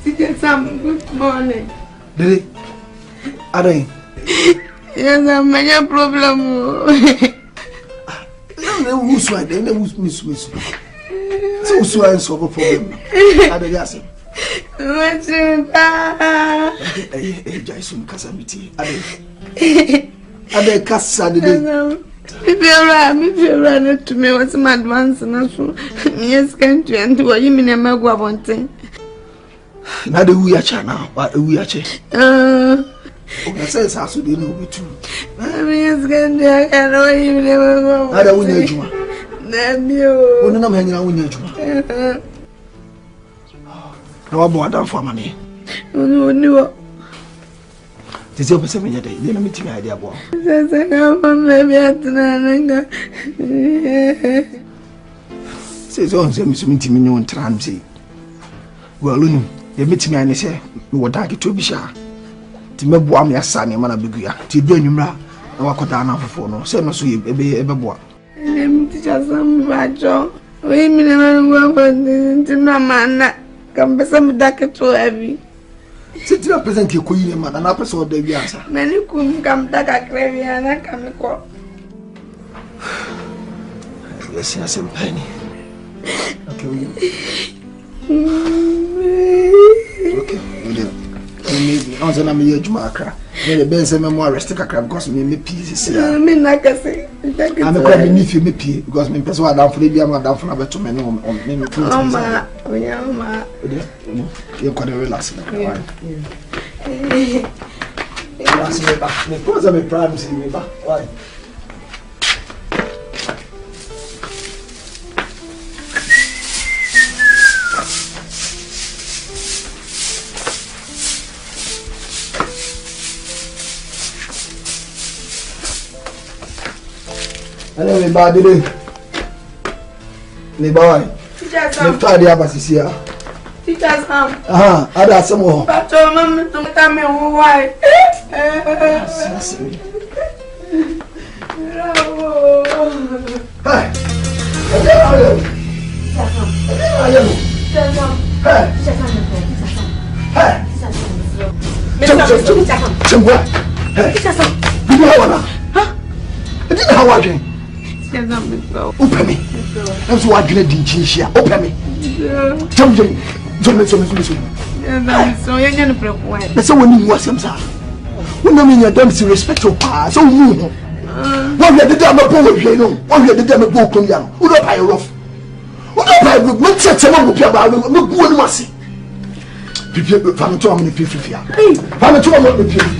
Teacher Sam, good morning. Did it? Are Yes, I'm many problem. Who's right? They never miss. So I solve a problem. I don't guess. What's Jason Casamity. Are they Casa? If you run it to me, what's my advance and also, yes, can't you? And what you mean, I'm a guavante. Now the we are now, but we are check. I says, I should know me too. I mean, I know you never go. I don't win you. Damn you. When I'm hanging out with you. No more than for money. No. This is over 7 days. Let me tell you, idea. Says I come maybe at the says on some million tramsy. Well, you meet me and say, what I get to be sure. To me, boy, my son, man, a big year. To be in Yumra, I walk down for no, send us to you, baby, ever boy. Teacher some bad job. We mean, to no man, come by some darker too heavy. Sit to represent your queen, man, and upper so they answer. Many couldn't come back at Cravy and I come call. Yes, yes, and Penny. Okay, maybe also na me Jumaka. Me be say me mo arrest kakra because me peace here. Me na kase. I'm a crab me feel me pee because me person wa down for bia ma down for na beto me no me put. Mama, mama. You can relax na. Relax me back. Me pose me promise me back. Why? Hello, me bad day. Me boy. Teacher Sam. Me tired ya basisia. Teacher Sam. Ada some more. But mama to come me why? Hey. Open me. That's why I didn't share. Open me. Jump. So you're going to break away. That's so when you was himself. When I mean, you don't see respect your past. So, what we had the damn boy, you know, what we had the damn book on young. Who don't buy a rough? Who don't buy a book? Not such a number of people. No good mercy. People, family to me, people fear. Family to me, people.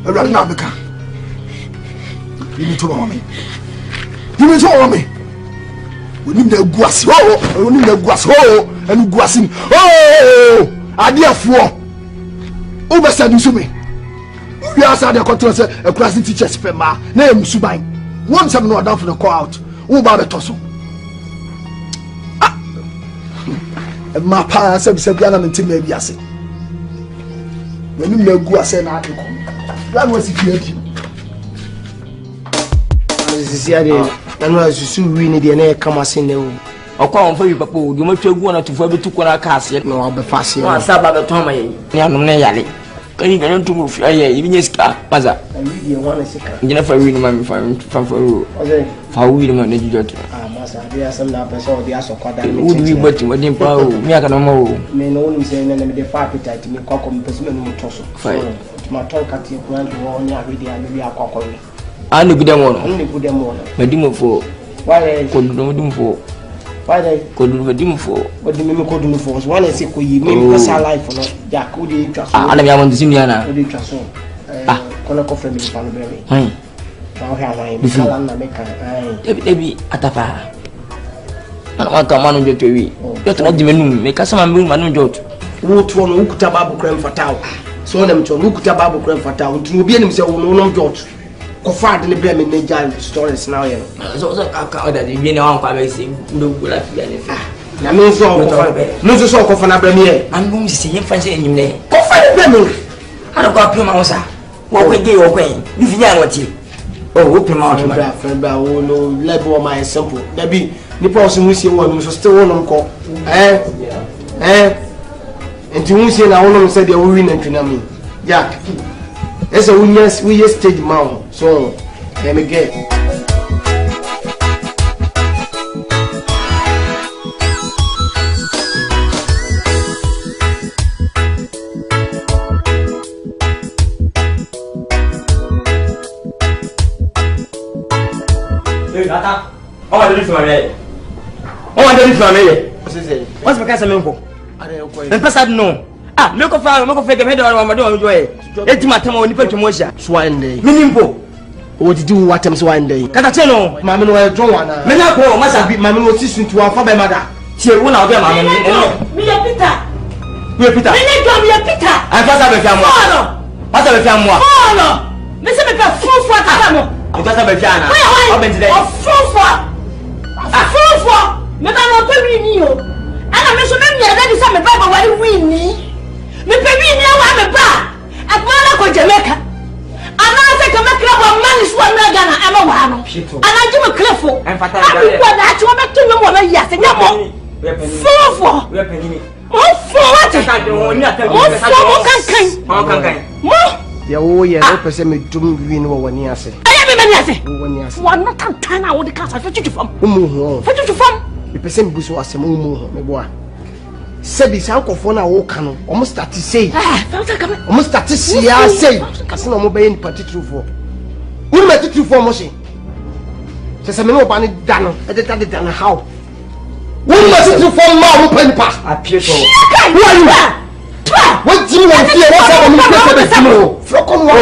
Ready now, Becca. You need to me. You need to me. We need the guas. Oh, we need the guas. Oh, and guasim. Oh, I dear four. Over said you to me. We are the control a class teacher spema. Name Subine. Once I'm not down for the call out. Who about the tosso? My pa said, Sabiana and Tim maybe I say. When you know guas and article. That was it. This is the and was soon we need the come as in the account for you, Papa. You must go on to for 2 corner cars yet. No, I'll be fast. No, I start by the time I am. Can you get to move? Even yes, Maza. You never really mind from for how we don't manage you. There are some numbers or the asso called. Would we but when you power? Me, I can know. Men only say the party to me, cock on Pesman Tosso. My talk at you, grand one, maybe I cock. I look at them all. Only put them all. My demon for why could no doom for why they could do a demon for what the mimic could do for us. One is a queen, maybe our life for not Jack. Would you trust? I don't want to see Yana. Would you trust? Connect from me, Palberry. Now, have I be Atapa. ana waka manu joto wi joto na dimenu me kasa ma manu joto wo to no ukuta babu kram fataw so na mto no ukuta babu kram fataw nti obi anim se wo no joto ko faade ne bre me ne jan stories now ye so aka oda de bi ne wan kwa be se ndo gula fi ya ne fa na no so ko fa na bre me ye an bum si yen fa se enyim ne ko fa ne bre me ana ko apema wo sa wo ko ge wo ko yin ni fi nya woti oh wo pema wo ba friend wo no level my simple da bi ni pa so mu sie wo no so still wo no ko enti mu sie na wo no se de wo wi na ntwina mi jack esa we yes stage man so let me get Ata. O ma deli famille. What's my case menko? Me pesa no. Ah, me ko fa ke me de wa ma de wa joye. Eti matama oni pa twemosha. Swande. Minimpo. O didi wo atem swande. Kata che no. Ma me no e dwo wana. Me na ko masa bi ma me no sisuntu wa fa be mada. Tie wo na o be ma me no. Me ya Peter. We Peter. Me ne do me ya Peter. An pasa be fiamu. Pasa be fiamu. Me se me ka fufu ata mo. O pasa be fiana. O ben today. Fufu. Me ba no pe wi ni o. Ana me so me mi ada di sa me ba wari wi ni. Me pe wi ni wa me ba. Akwana ko Jamaica. Ana se ka me kra bo man so na Ghana ama wa no. Ana ji me klefo. Abi kwa da chi wo be tu me mo na ya se nya mo. Fufu. We pe ni. Mo fu what? Mo kan. Mo ya wo ye no pese me dum wi no woni ase. Aya me mani ase. Woni ase. Wa no tan na wo de kasa fetutu fam. Umu ho. Fetutu fam. Me pese me buso ase mo umu ho me boa. Sebi san kofo na wo kan no, omo start say. Fa ka me. Omo start sia say. Kase na omo be ni particular for. Unu me titu for mo se. Se me no ba ni da no, e de ta na how. Unu me titu for ma omo pa ni pa. Apieto. Who are you? What do you want to hear? What's up? I'm going to tell you. Flocon, what?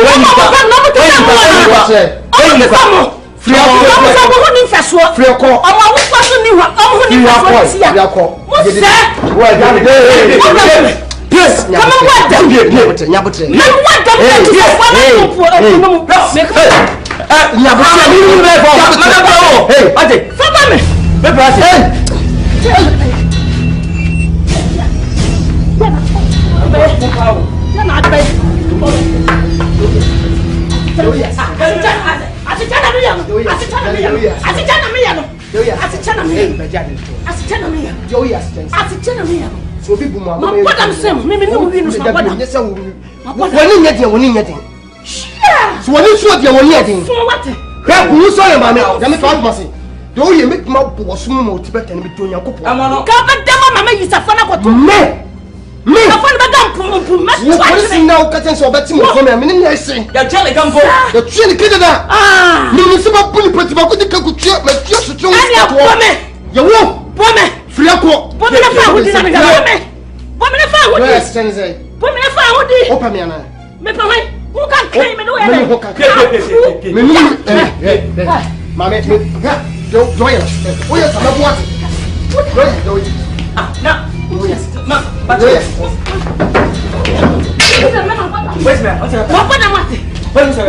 Me. I found you person now catching so better more from me. I mean, I say. You're trying to come for. You're trying to get it out. Ah. Me, you see my bully pretty, but you can't check my just to show me. You won't. Woman. Free up. Woman, I found with the woman. Woman, I found with this. Woman, I found with the open me. Me, who can claim me? No, Mamma, do it. Oh, yes, I'm not watching. No. Yes. But yes. Where's my what? Where's my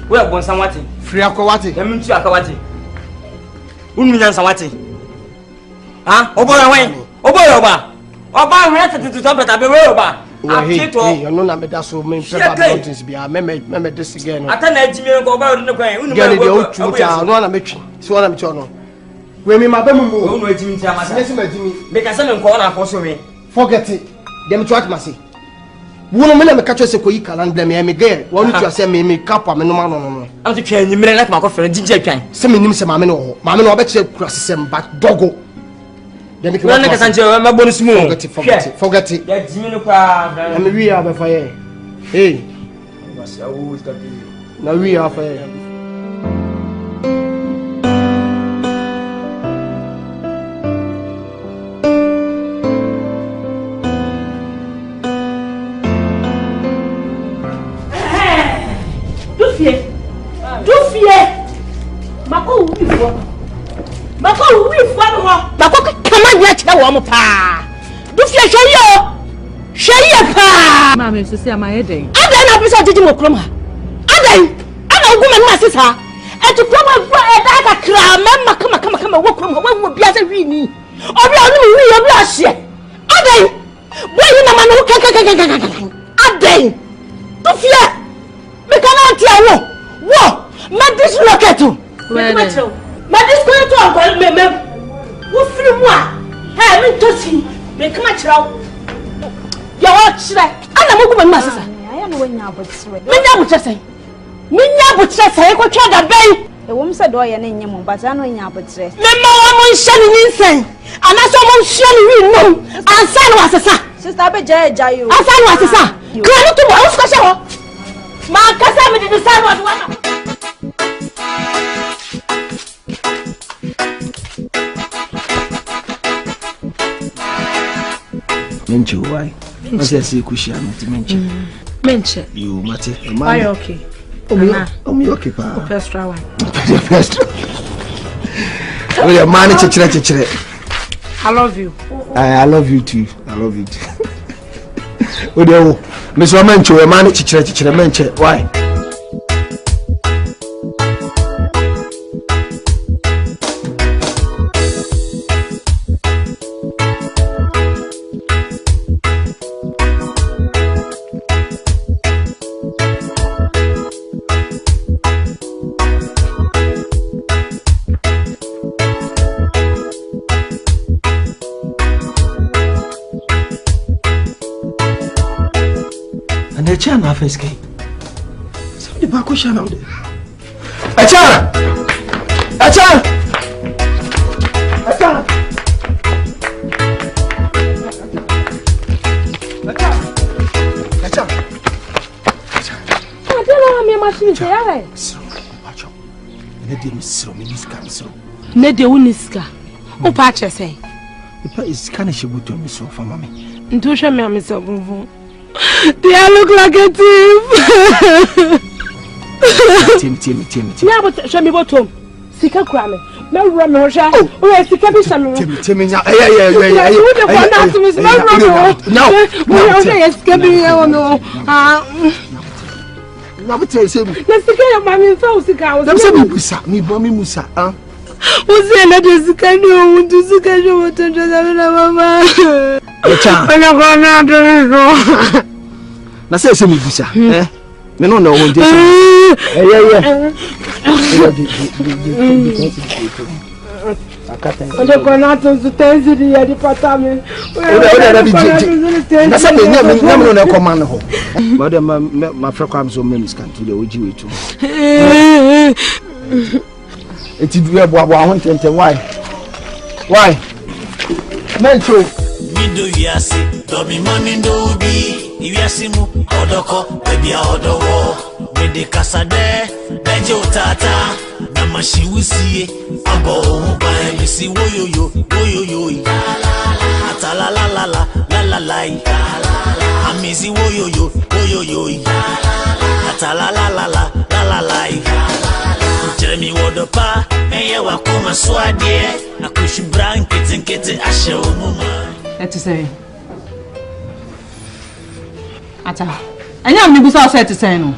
we are going somewhat free aquawati. Let me see aquawati. Unmian Sawati. Ah, Oba, to talk about a you know, I'm a so many mountains be a member this again. I can't let you go about the way. Get the old truth. I want to make so I'm channel. When me, my baby, because I'm corner for me. Forget it. Them track must one minute, catch us a quick and blame me again. Why don't you send me cap? I'm no. I'm the train, you may like my coffee and DJ can. Send me names, Mamma, Mamma, I bet you cross them, but doggo. Then you can my bonus move. Forget it. That's Jimmy. I'm we are fire. Hey, now we are fire. Mako wifo. Mako wifo no. Mako kama nya kira wo mo pa. Dufie hwe yo pa. Mama so say am ayeden. Adan na bisa jiji mo kroma. Adan ana oguma na sisa. Etu kroma fo eda ka kra mama kama wo kroma wo bia se wi ni. Obi onu wi yo bia hye. Adan boy na ma no kan. Adan dufie me kana ti awo. Wo Madis rocket. Madis going to uncle me. What free moi? Hey, me tosi. Me come at you. You watch that. I'm not going to master. I am when you but me now just say. Me now but just say go try that bay. The woman said do ya na nyem but I know nya but say. Me ma wa mo shani insane. And I saw mo shani we no. And sign was sa. Sister be jayo. And sign was sa. Kra to mo usko she ho. Ma kasa me di sign was one. Menche why? I say kushia menche. Menche. You mate. Why okay? Me okay pa. Extra one. Extra. Oh yeah, man chechire. I love you. I love you too. I love you too. Oh dear. Me so menche we man chechire menche. Why? Acha na face kai. Sai ba ko sha na mu. Acha! Adela me machine say ya. Acha. Ne de misro, miniska misro. Ne de uniska. O pa che say. Ipa is kana shibuto misro for mama. Nto hwe me amisa bunvu. They look like a thief. Tim. Yeah, but show me bottom. Sika krame. Me run no sha. Oh, sika bi sha me. Tim. Yeah. You the one that to me run. No. We say sika bi ya no. Na be tell say me. Na sika ya mami fa sika. Dem say me busa, me bo me musa, ah. O say na de sika no, untu sika jo wotonjo na mama. Acha. Ana gona do. Na say me busa, eh? Me no know who dey. Yeah. Onde gona to tenziri ya di patame. Na say me no na command ho. But dem ma frequam so me scan to the oji we too. Eti duwe bo ho ntente why mencho Mindo yasi domi mami ndo bi iwiasi mu odoko baby odowo me de kasade beje utata na mashi wusie abo hu ba mi si woyoyo atala la amizi woyoyo atala la Jeremy wodopa eye wakoma swade akushi brankete ashe omuma. Eti say. Ata. Anya me busa say eti say no.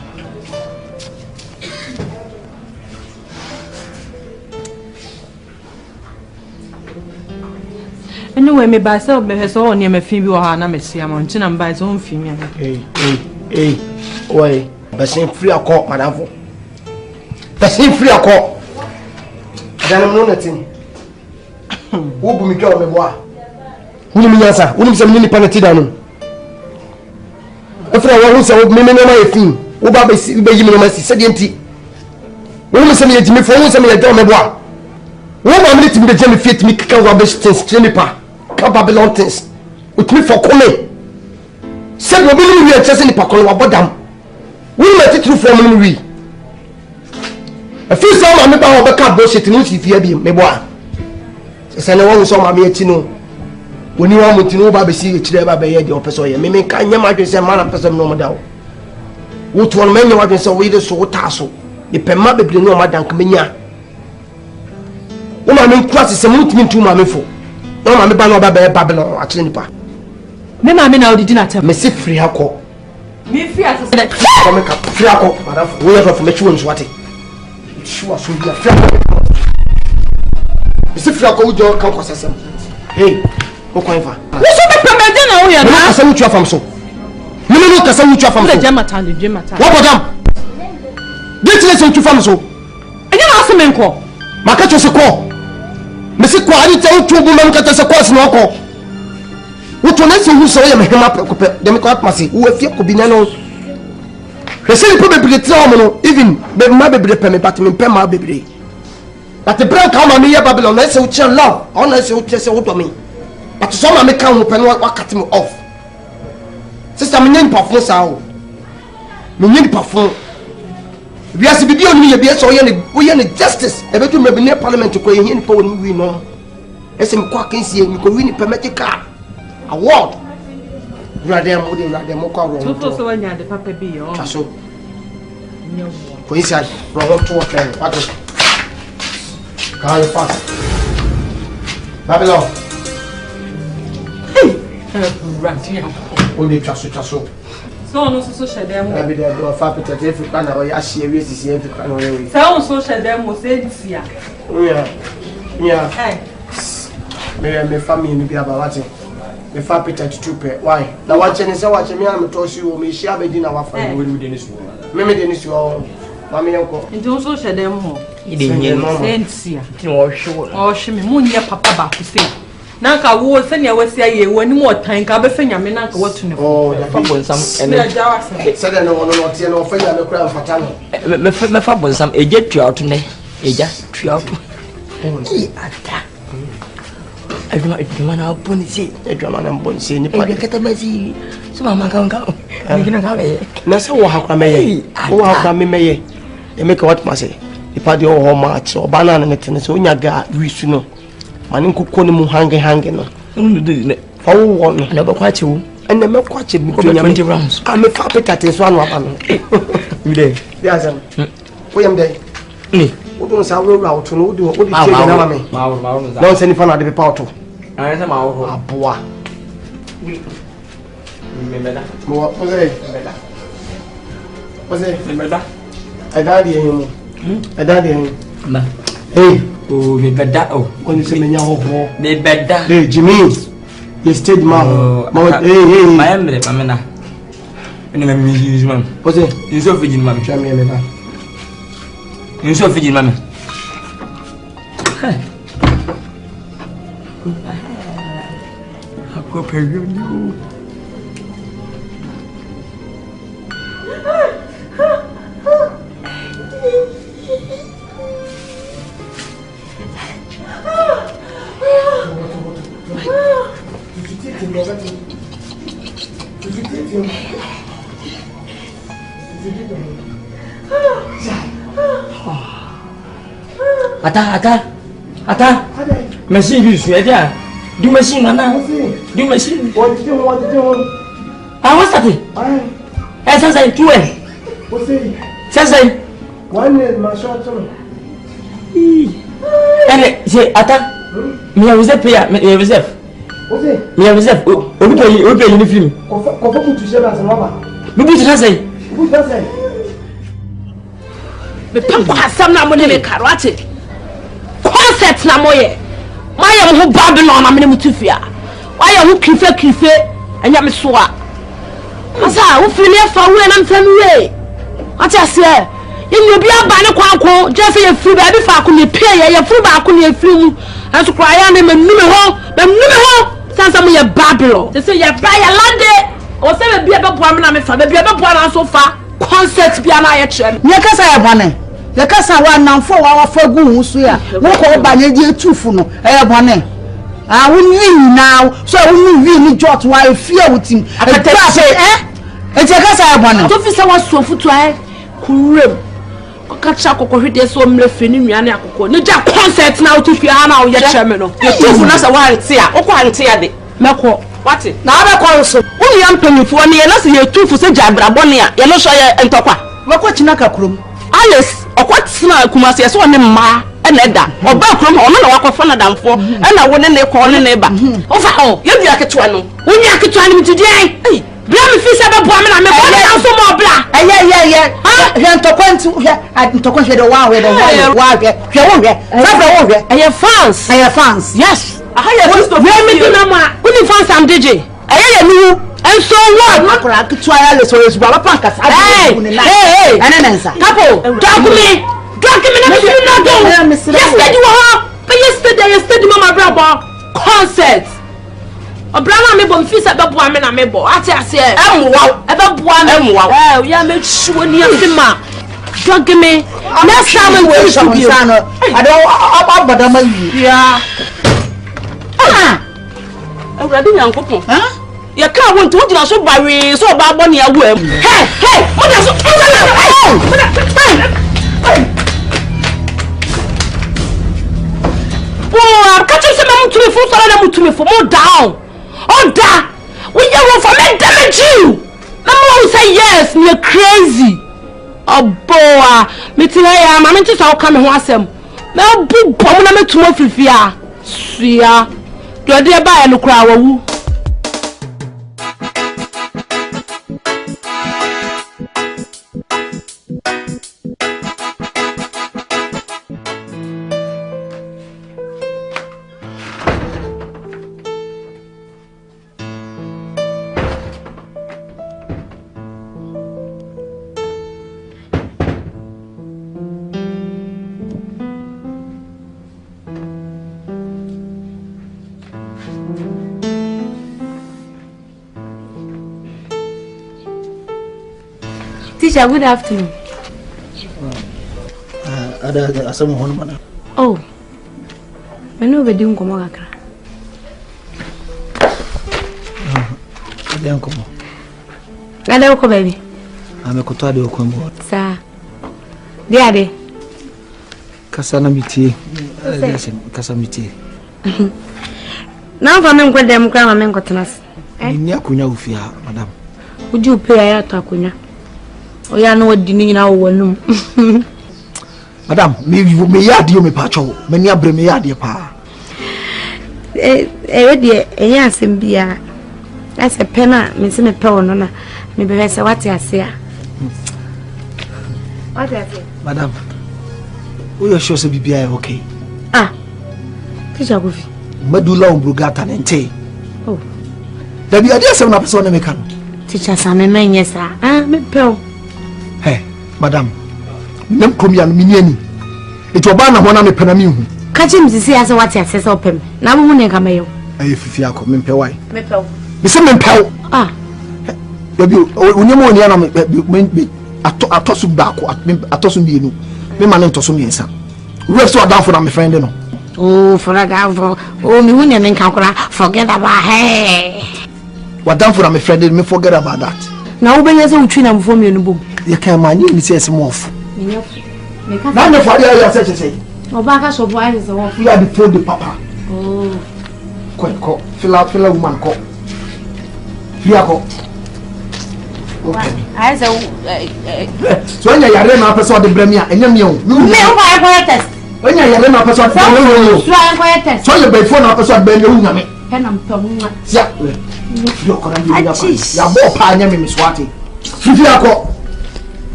Anyway, me by so be so on me fin bi wo ha na me sia mo nti na mba so on fin mi. Oi. Basin free akọ madam. Basin free akọ. Danam no natin. Wo bu mi twa me boa. Wuni mi nyansa, wuni mi se mi ni panati da no. Afra wo se wo me me ma efin. Wo ba be yimi no ma si sede nti. Wo mi se mi yetimi fo wo se mi yetwa me boa. Wo ma mi timi de je me fiet mi kika wo be stins trenipa. Ka Babylon things. With me for coming. Said we believe we are chasing the pakolo wa bodam. We let it through for me. A few some me ba obeka bullshit no si fie bi me boa. Se na won so ma me etino. Woni wa mutino ba be si e kire ba be ye de opeso ye. Me ka nyam adwe se ma na pese no mo dawo. What one man you have so we the so tasso. The Pema be no madam Kamenya. Woman in class is a movement to mammy for. No, mammy Babylon at Linipa. Me mammy now did not tell me see free hako. Me fear to say free hako, madam, we have from Mechuan's what it. She was so good. Mr. Frako, you can't cause us. Hey, what's going on? What's up, Pamela? We are not saying you from so. You know, because I'm from the Jamatan, the Jamatan. What about them? This is a from so. And you ask me, call. Makacho se call. Mr. Quality, two women cut us a course no call. What one is who saw him up, Democrat Massey, who if you could be no. The same probably tell even the mother be the permit, but in Pema baby. But the brand come on me here, Babylon, let's say you love, unless you just say what me. But some of me come open what cut me off. Sister, my name perform sao. My name perform. We are to be on me, we are justice. A better maybe near parliament to call in power we know. As I'm quacking, see, you could win a permit car. Award. You are there more than the Moka. So when you had the papa be or so. Coincidence, Robert to what is Carry fast. Babylon. Only Chasso. So no social them. I be there do a fabric at every corner or Yashi, every corner. So social them was said this year. Yeah. Hey. My family may be about watching. The fabric at 2 pair. Why? Now watching is watching me. I'm told you, me share bedin our family within this world. Maybe Dennis, you all. Mammy, uncle. And also share them home. Oh, she me moon ya papa back to say. Nanka wo send ya was say when more time ka be fenya me nanka what to know. Oh, the fabon some and said no one not here no fenya me cry fatano. Me fabon some e jet tu out ne. E just tu out. Ata. I do not have policy. I do not have policy. Ni pa kata mazi. So mama ka ka. Ni kina ka be. Na so wo hakwa meye. Wo hakwa me meye. E make what ma say. Ipa de o match o banana net so nya ga wisu no mane nkokɔ ne mu hange no fa wo won na ba kwache wo enne me kwache mi ko nya 20 rounds ka me fa petate so anu aba no mi de ya zam wo yam de ni wo don sa wo ra wo to no wo de che na ma me ma wo no se ni fa na de pa auto an se ma wo aboa mi meda mo wo se meda wo se meda ai da di yin I don't know. Hey, oh, me better. Oh, when you say me now, me better. Hey, Jimmy, you stayed man. Hey, my emblem, Pamela. And I'm music, man. What's it? You're so fidgety, man. Show me a little. You're so fidgety, man. I'll go pay you. Ata. Machine you swear there. Do machine na. Do machine. What? Ah, what's that? Eh, say tu eh. What's it? Say. One is my short term. Eh, say ata. Me reserve pay, me reserve. What's it? Me reserve. Obi pay ni film. Ko fa ku tu se ba se mama. Me bi tu say. Who does that? Me papa asam na mo ne me karate. Concept na moye. Why am who Babylon na me mutufia. Why am who kife anya me so a. Asa wo fili afa wo na mfam we. Acha se. Yen bi aba ne kwanko, just say free ba bi fa ko ne pay ye free ba ko ne free mu. Aso kra ya ne mennume ho. Sansa mo ye Babylon. They say ye buy a land. O se be bia be boa me na me fa. Be bia be boa na so fa. Concept bia na ye kire. Nye kasa ye bone. The kasa wa namfo wa fagu husu ya wo ko ba ne die tufu no e bone ah woni now so woni ni jot wa efia wutim e je kasa ye bone to fi se wa so futu ai kurem ko kacha kokko hwede so mle feni nuane akokko ni ja concept na otufi ha na wo ye kire me no ye tufu na se wa rete a wo ko rete ya de meko What? Na aba kwa so. Uni ya mpanyimfo ne na se ye tufu se jabrabɔ ne a ye no so ye ntɔkwa. Wako china ka kurom. Alice, ɔkɔtena kumase ye so ne mma na ɛda. Ɔba kurom ɔno na wakɔfa na damfo. Na wo ne kɔ ne ba. Ofa ho, ye dua ketewa no. Unya ketewa ne mitudie. Ei, bra me fi se be boa me na me bɔ na so mo bra. Eye. Hwe ntɔkwanti ntɔkwa hwe de wa hwe de wa hwe wo hwe. Sabra wo hwe. Eye fans. Yes. Aha ye first of all. Me na ma. Uni fans am DJ. Eye nu. And so what? Makura ketewa ya le so yesu ba pa nkasa. Hey. Enenensa. Couple, drag me na me no do. Yesterday mama brabo concert. Obrana me bom fi se be boa me na me bo. Ati ase e mwa. E be boa me. Ya me chuo ni afima. Drag me. Next time we should be. I don't abadama yi. Yeah. Awurade nyankopon. Ya ka won to gina so bawe so ba bɔ ne awu am. Hey, mo da so. Oh, catch you some mutumi fo so na mutumi fo mo down. Oda. We you want for me damage you. Na mo say yes, you're crazy. Oh boy, me tira ya ma me tisa o ka me ho asem. Na bu bom na metumo frifia. Suya. Do de ba ya no kra wawu. Teacher, good afternoon. Ada asamu hono mana. Oh. Menu be din komo kakra. Ada nkomo. Ada ko baby. Ame ko tade ko mbo. Sa. Dia de. Kasa na mitie. Kasa mitie. Na fa men ko dem kwa ma men ko tenas. Ni akunya ofia madam. Uju pe ya to akunya. Oya no wadi ni nyina wo wanum. Madam, me yadi yo me pacho. Me ni abre me yadi pa. We de eya asem bia. Ase pena me se me pe wono na me be se wate ase a. Wate ase. Madam. We are sure se bibia okay. Ah. Teacher Kofi. Medula umbrugata nente. Oh. Da bia dia se na person na me kan. Teacher sa me menye sa. Ah, me pe. Hey, madam. Nem komia no miniani. Eto ba na hona me pena mi hu. Ka chim sisi ase wate ase se opem. Na bo ne ka mayo. Aye fifi akọ me mpe wai. Me pe. Me se me mpe. Ah. Baby, onyemo oni ana me atosu baako atosu bienu. Me ma ne ntoso miensa. We so down for my friend no. Oh, for that for. Oh, me hu ne nka kora. Forget about hey. What down for my friend me forget about that. Na wo benye se utwi na mfo mienu bom. You can man you say some off. Me ka. Na me for there you say. Oba ka so boy is off. You are the told the papa. Oh. Ko fill out woman ko. Fiya ko. Okay. I say So when you are na person de bremia enya me o. me ho ba test. When you are na person de bremia. So I go test. So you be phone na person de bremia nya me. Penam tom. Ya. Yo ko na mi ya bo pa nya me swati. Fiya ko.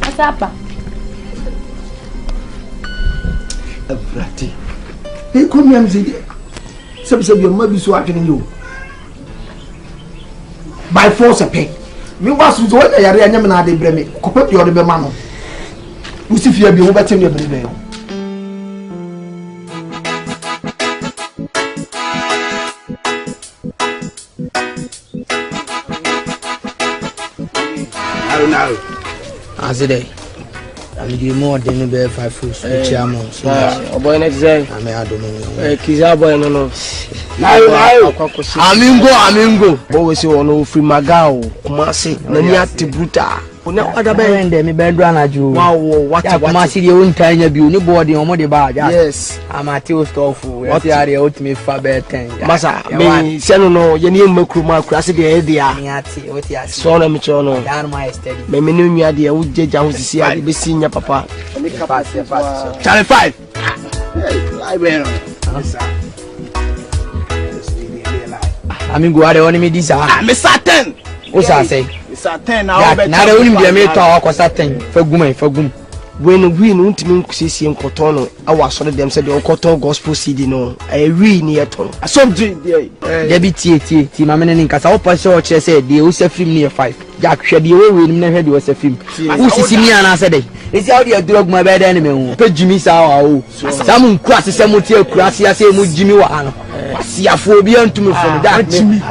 Asapa. Abrati. E ko mi am zedi. Sebi ma bi so atwene yo. By force a pay. Me was so what yare anya me na de breme. Kopa bi ode be ma no. Usifia bi wo betem ne brebe yo. No. As it is. I'm doing more than the 5 fruits. Chairman. Oh, boy, next day. I may I don't know. Kiza boy, no. Amingo. Always you know free magao. Kumasi. Nani ati bruta. Una other band me bedrun ju. Wow, what I see the own tiny view, no body on the bar. Yes. I'm a tail stuff. What are the ultimate faber 10? Massa, me, Seno, your name, Macruma, Classic, the idea. What you saw them, Chono, down my steady. me knew you idea, would judge how to see I be senior papa. Charlie 5. I will. I mean, go out on me this. Miss 10. What's I say? It's 10 now. Now, there wouldn't be a mere talk or something for women for whom. When we know to me, see in Cotono, I was one of them said the Cotton Gospel CD. No, I really near to something. Debbie T. My man in Casa said they also film near 5. Jack said the way we never had was a film. Who see me and I said, it's how you drug my bad enemy. Pay Jimmy Sao. Some crosses some motel crassia say Jimmy Wano. See a phobia to me from that.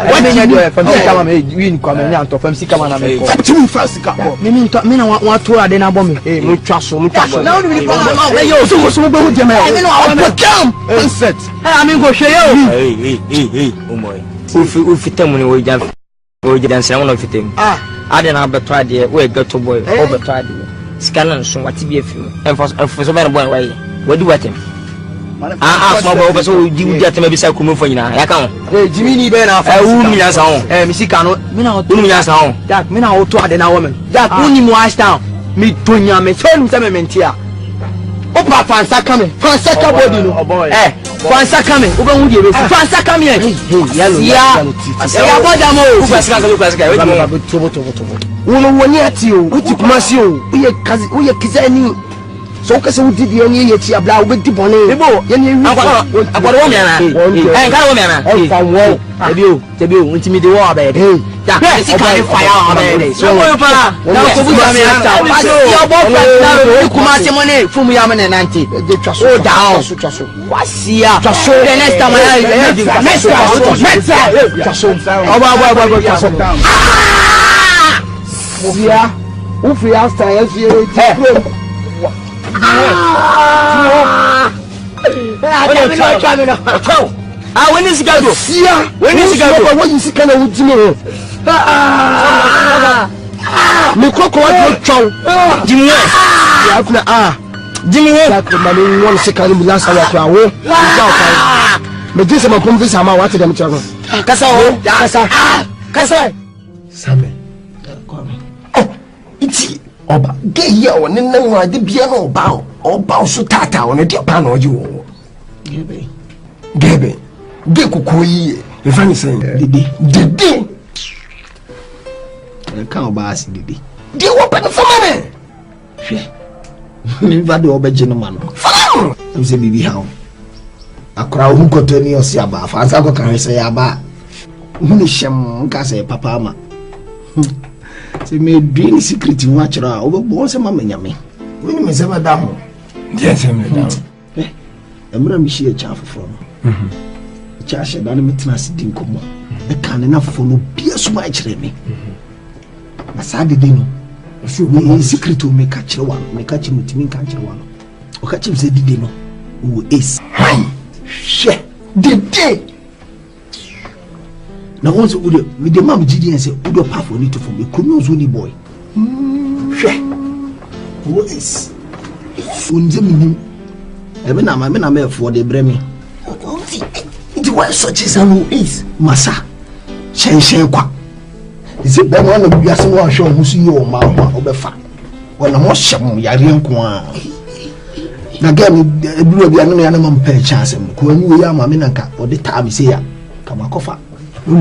What did you do from Sikama? We come out from Sikama. Too fast. Meaning, what to add in a bomb? No trust. Now, you so good. I mean, go share. Hey, oh my. If you tell me we jump, we didn't say one of them. I didn't have a try there. We got to boy over tried. Scanning so what to be a few. And for so many boy, what do with him? I asked my boy, so you get maybe say come for you now. I can't. Jimmy Ben, I will me as on. Missy Cano, Mina, 2 minutes on. Jack, Mina, to add an woman. Jack, only more down. Me Tonya, me tell him something here. Opa fansa coming. Fansa body no. Fansa coming. Oba wudi e fansa coming. Hey, yellow. Ya boda mo. Wono woni ati o, wuti kumasi o. Uye kizani. So kase wudi bi eni ye ti abla obedi bone. Ebo, ye ni wi. Akwaro wo me ana. Kan wo me ana. Fanwo. Tebi o, ntimi de wo abed. Ja, esi kan fire abed. So wo pa. Na ko bu me ata. Yo bo pa kumasi mo ne fumu ya me 90. Oh down. Wasia. The next time Ufia style when is go? When is go? What is kind of Jimmy? Me coco what chow. Jimmy. Jimmy, like one second last hour. But this is my conference. I'm out to them. Kasa. Sabe. Oh, it's Oba. Get here on the piano bow or bow so tata on a dear pan or you. Gebe. Gekukui. The funny saying, the day. I can't pass the day. They open for money. Never do obey gentleman. I'm saying, baby, how a crowd who got 20 years yaba, as I can say yaba. Munisham can say papa. Say, me dream secret in watch over bones and mamma yammy. When you miss ever down. Yes, I'm down. I'm going to see a chaff from Chash and animators didn't come. I can't enough for no beer so much. Me. I said, didn't know. Secret to make catch one, make catch him with me catch one. Or catch him said, didn't know who is. Share the day. Now, once with the mom GD and say, Udo Puff will need to form a Kuno's only boy. Share who is Unzim. I mean, I'm for the Bremy. It was such as who is Massa. Shen Qua. Is it that one of you as one show who see your mama or the fat? When I'm watching Yarian Qua. Again, the blue of the animal pay chance and when you are Maminaka or the time is here. Come on, coffee. Now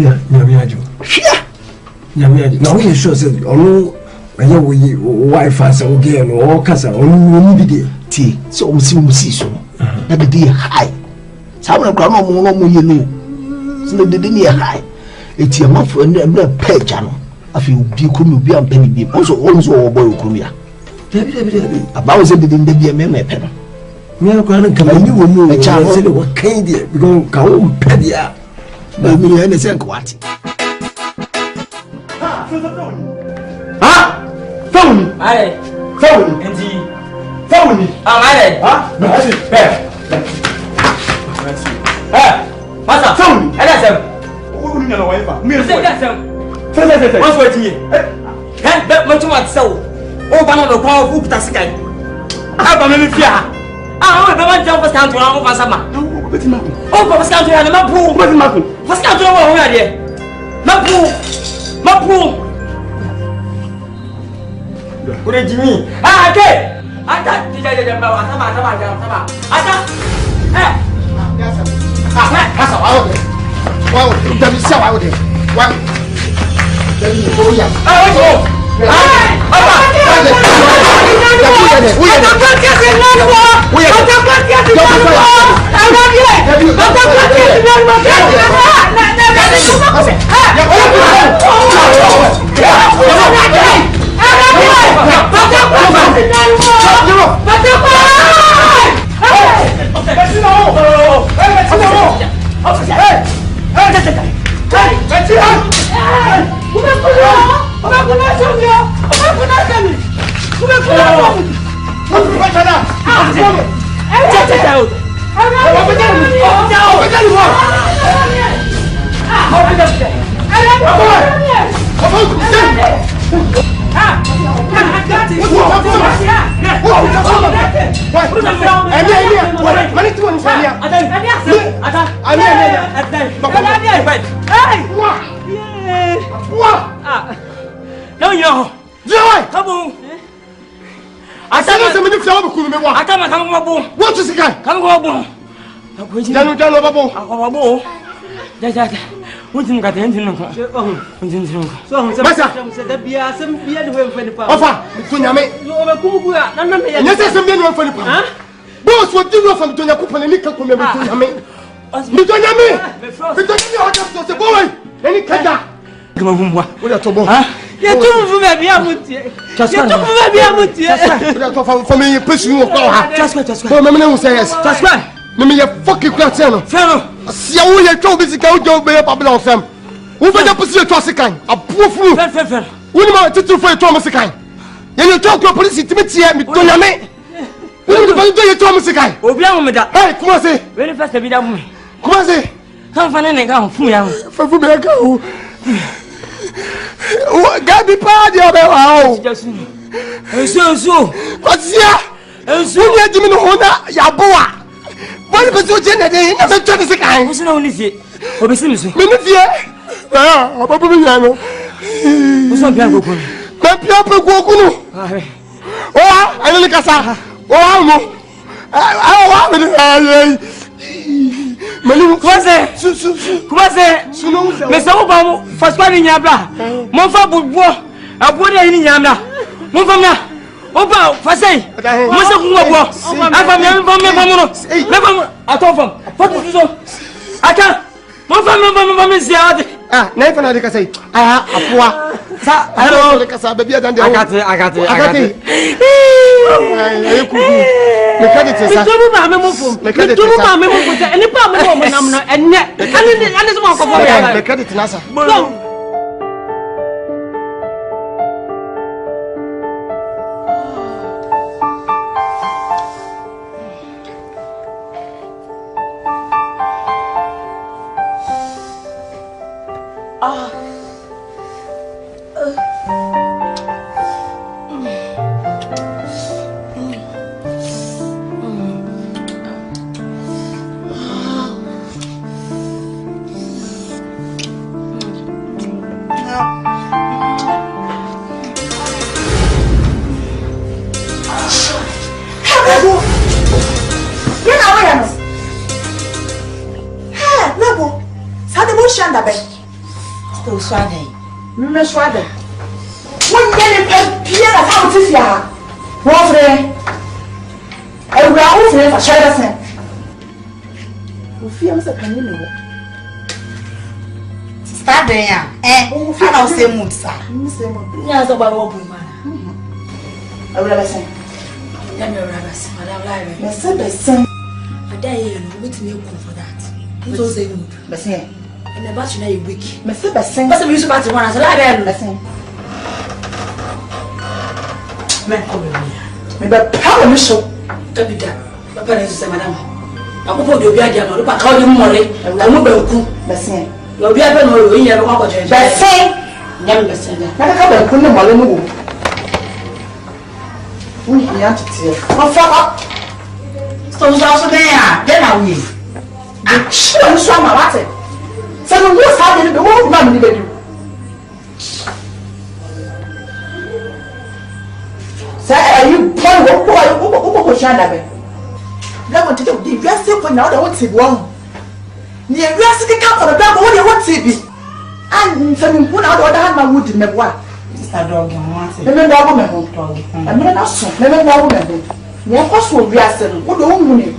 we show said, oh, when you wife as a girl or cousin or be tea. So, see so. That the day high. Some of the ground more you know. So the day high. It's your mouth and a pay channel. I feel you be on penny beam. Also, a boy Kumia. About it didn't be a man pen. Me are going to come and you will know a child said what kind of go go penny. But me and the same quality. Phone! Aye, phone! Indeed, phone! What's up? Phone! I got some. Who know wife? Me, what's waiting? be mo tuma tsew o ba no do kwa o kuta sikai aba me fia o be ma jam pascal to na o fa sama o ba pascal to ya na mapu pascal to wo ya de mapu Kure Jimmy. Ake. Ata tidak bawa sama. Ata. Kasa wow. Wow, dah bisa wow deh. Wow. Jadi oh ya. Untin ka ten tin ko. Untin tin ko. So Masa. Da biya sam biya ni we fani pa. Ofa, to nyame. Yo be ku ku ya nan nan ya. Nyese sam biya ni we fani pa. Boss wo di wo fam to nyaku pale ni ka ko me to nyame. Mi to nyame. Mi to nyame o ta so se boy. Eni kada. Kama vumwa. Wo da to bo. Ya tu mu be biya mutie. Ya tu mu be biya mutie. Wo da to fa me pesu wo ko ha. Chaska. Bo me na wo say yes. Chaska. Me ye fucking kwatse no. Fero. Sia wo ye twa bisika wo jo be pabla ofem. Wo fa ja pusi ye twa sikan. Apuofu. Fer. Wo ni ma titu fo ye twa sikan. Ye twa ko police timitie mi to nyame. Wo ni ba do ye twa sikan. Obi amu me da. Hey, comment c'est? Very fast bi da mu. Comment c'est? Kan fa ne ka fu ya mu. Fa fu me ka o. O gabi pa di obe wa o. Enso. Kwasia. Enso ni adimi no hona ya boa. Wani be so je na de na me twa sikan. Wo sina woni fie. Obi si mi so. Me ni fie. Ah, obabu mi ya no. Wo so pia gogo. Kwa pia pe gogo no. Owa, ayo ni kasa. Owa mo. Owa me Manu Kwase. Me se wo ba mo faswa ni nyabla. Mo fa bubo. Abo de ni nyamla. Mo fa na. Opa fasai. Mo se kunwa bo. Afa me no. Me fa atofam. Foto so. Akan. Mo fa me ziade. ah, na ifa na de kasa. Ah, apoa. Sa, hello de kasa baby adan de. Akate. Ay, kuku. Me kade tsa. Tubu ba me mo fo. Tubu ba me mo fo. Eni pa me mo nam no enne. Ani so mo ko fo ya. Me kade tsa. Swada. One day, Pierre, how to see her. Wofre. I will offer for Shadowson. Who feels a canoe. Start there, who feel say mood, sir. Yes, about open. I will listen. Then your rabbits, Madame Lyra. Yes, sir, the same. A day, with me for that. It's also mood. But say, and the batch a week. Mr. Bessin, what's the use about one as a library? Listen. Maybe power mission to be done. My parents say, Madame, I will put your idea on the back of the money and I will be cool. Bessin, you'll be able to know you in your watch. Bessin, Nyam lesena. Na ka ba ko ne male no wo. Uni ya tete. Ofa. So there. Then I will. Sure so ma wate. Say no wo sa de be wo ma me ni be du. Say you boy wo shanda be. Na mo tete di wiase ko na o ti bo. Ni wiase ke ka ko da bo wo ti bi. And some put out order hand my wood in the one. Sister dog, let me know my home dog. I mean, also, let me know my home. Near possible, we are saying, what don't money?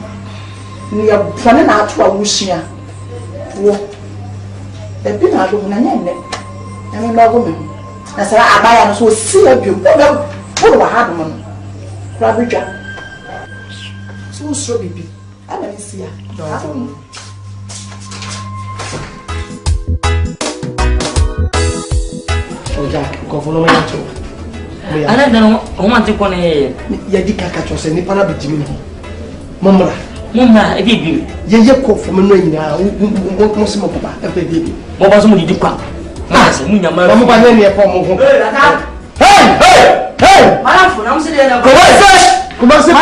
Near planning out to a wushia. The pin out of my name. I mean, my woman. I said, I buy and so see a few. What a hard one. Rabija. So baby. I don't see her. Ko follow me to. Ana dan o man te kone ya di kaka cho se ni pana be jimi ni. Momra e bi ye ko fo me no nyina mo se mo papa e be bi. mo ba so mo di kwa. Ma se mu nyama. Mo ba ne e fo mo ho. Hey! Mara fo na mo se de na. Comment c'est?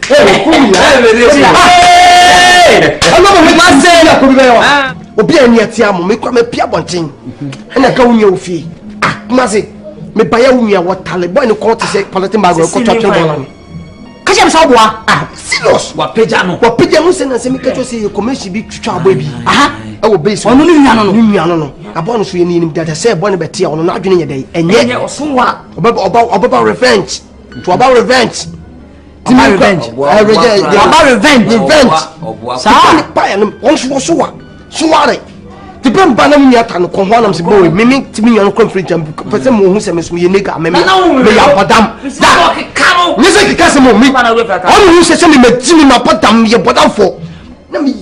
Hey, obi ani atia mo me kwa me pia bonten na ka wunya ofie kumase me baya wunya wotale boy ne ko te se politin bag ko twatwe bola ka je msa boa serious wa peja no se na se me ka cho se commercial bi twtwa abo bi e wo base onu ni nua no abo no so ye ni dada se boy ne betia ono na adwene ye dai enye osonwa oba revenge to about revenge revenge sa pa no on so ware ti pem ba na mi ata no ko ho na mse boy mimi ti mi yon conference am pese mo hu se me so ye nega me ya podam da ni se ki kase mo mi on hu se me majimi ma podam ye podam fo na mi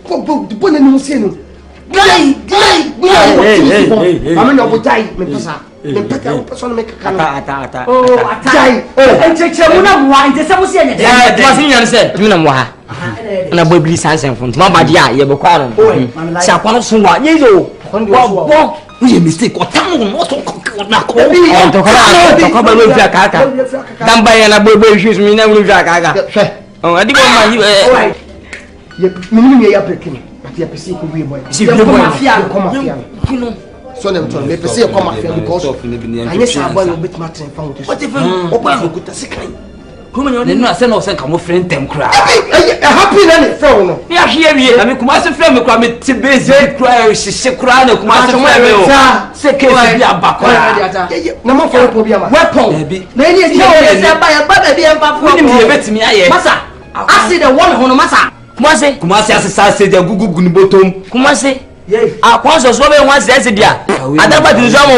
ko bo na ni se no gai mama no bojai me pesa me peka o person me kaka ata jai Encheche mu na mo ante se mo se ne ya ti masin yan se mi na mo ha na bobli sansen fun ma ba dia ye be kwa no si akwa so wa ye yo wo ye mistake o tam no to na ko to ka ba lo fi akaka dan ba ye na bobo hwis mi na lo fi akaka o adi bo ma ye minimi ya breaking ati ya pesi ko wie boy si wie boy ko mafia so nem to me pesi ko mafia because anya sa boy no bit matter found what if o ba go ta sekai kuma ne no ase na o se ka mo friend tem kra happy na ne friend no ya hie wie na me kuma se friend me kra me ti base kra e hye kra na kuma se friend me o se ke bi abakora na mo for ko bi ama weapon na ni e se ba ya ba bi en pa fo ni me betimi aye masa ase the one hono masa kuma se ase se dia gugugu ni botom kuma se akwanso so be wan se dia adaba ti so mo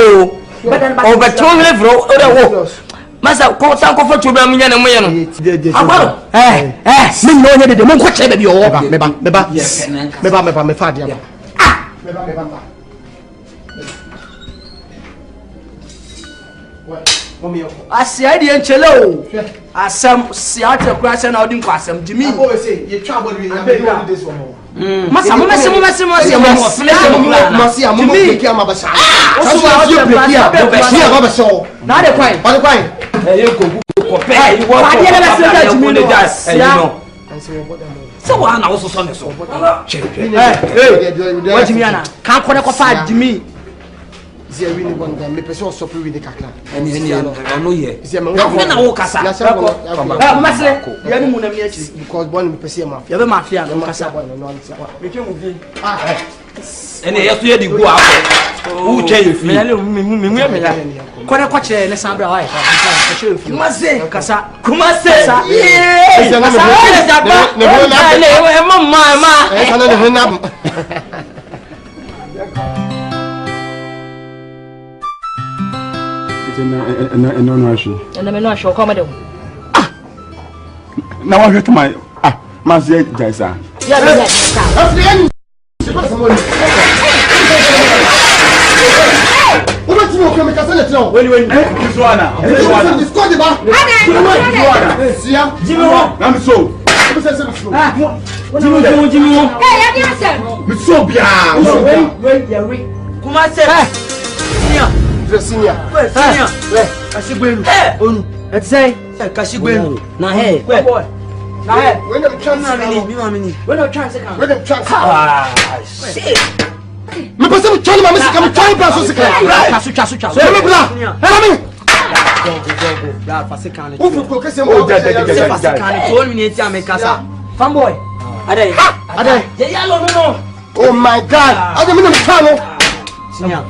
o be to me fro o de wo masa ko tan ko foto be munya na munya no akwaro me no nya de mo ko che be o meba me fa dia meba asia di enchele o asam sia te kura se na odi nkwa asam jimi o se ye twa body we am this one masa mo mesi masi amu peki ama ba sa o so wa peki a ba so na de kwai ye ko pe e wo ko na se da jimi no no so wa na wo so ne so what jimi ana kan ko ne ko fa jimi zia wini bonga me pese o sopri wini kakra eni no ye zia me na wo kasa masle ya ni mu na mi akiri because bon me pese ma ya be mafia no kasa no ansa me ke mu bi ene ye so ye di gu akọ wo che ye fi me me ya ko ne ko che ne sambra wa ka che fi kasa ye ne mama sana ne hena no no ashi na me no ashi o come de na wa hwet my ma se jaisa ya me jaisa afrien c'est pas ça moi o ba ti mo ko me kasa le tron weni Zoana dis ko de ba Zoana sia jimi wo na mi so o se se so jimi wo ya di ase mi so bia we ya we kuma se senior. Senior. Kasigbelu. Onu. Let's say Kasigbelu. Na hey. Boy. Na hey. When them chance me. When them chance come. When them chance. Shit. Me person tell me say come try plan so secret. Chasu. Me bla. Help me. Go. Bla fasikane. Who go kese Oh, mo. Fasikane. Told me neti amekasa. Fanboy. Adai. Je yalo no. Oh my God. I don't mean to tell you. Senior.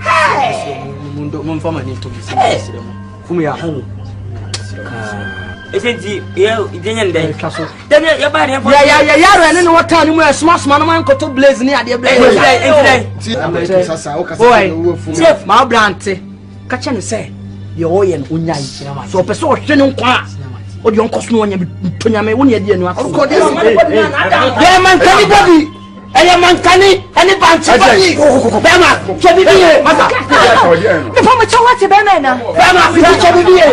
Hey. Mundo mfama ni to senior. Fumu ya. Esenti ye idenya ndai kaso. Dem ya ba ne. Ya yaro ene no wata ni mu small no man koto blaze ni ade blaze. Enti Sasa o kasa no fumu. Chef ma brante. Ka che ne say ye oye no onya yi. So person o hwe ne nkwa. O de onkoso no onya tonyame wo ne ade anu aso. Ye man kani body. Eye man kani ene banchi body. Bema, che bibiye. Masa. Me fa ma chawa te bema na. Bema, che bibiye.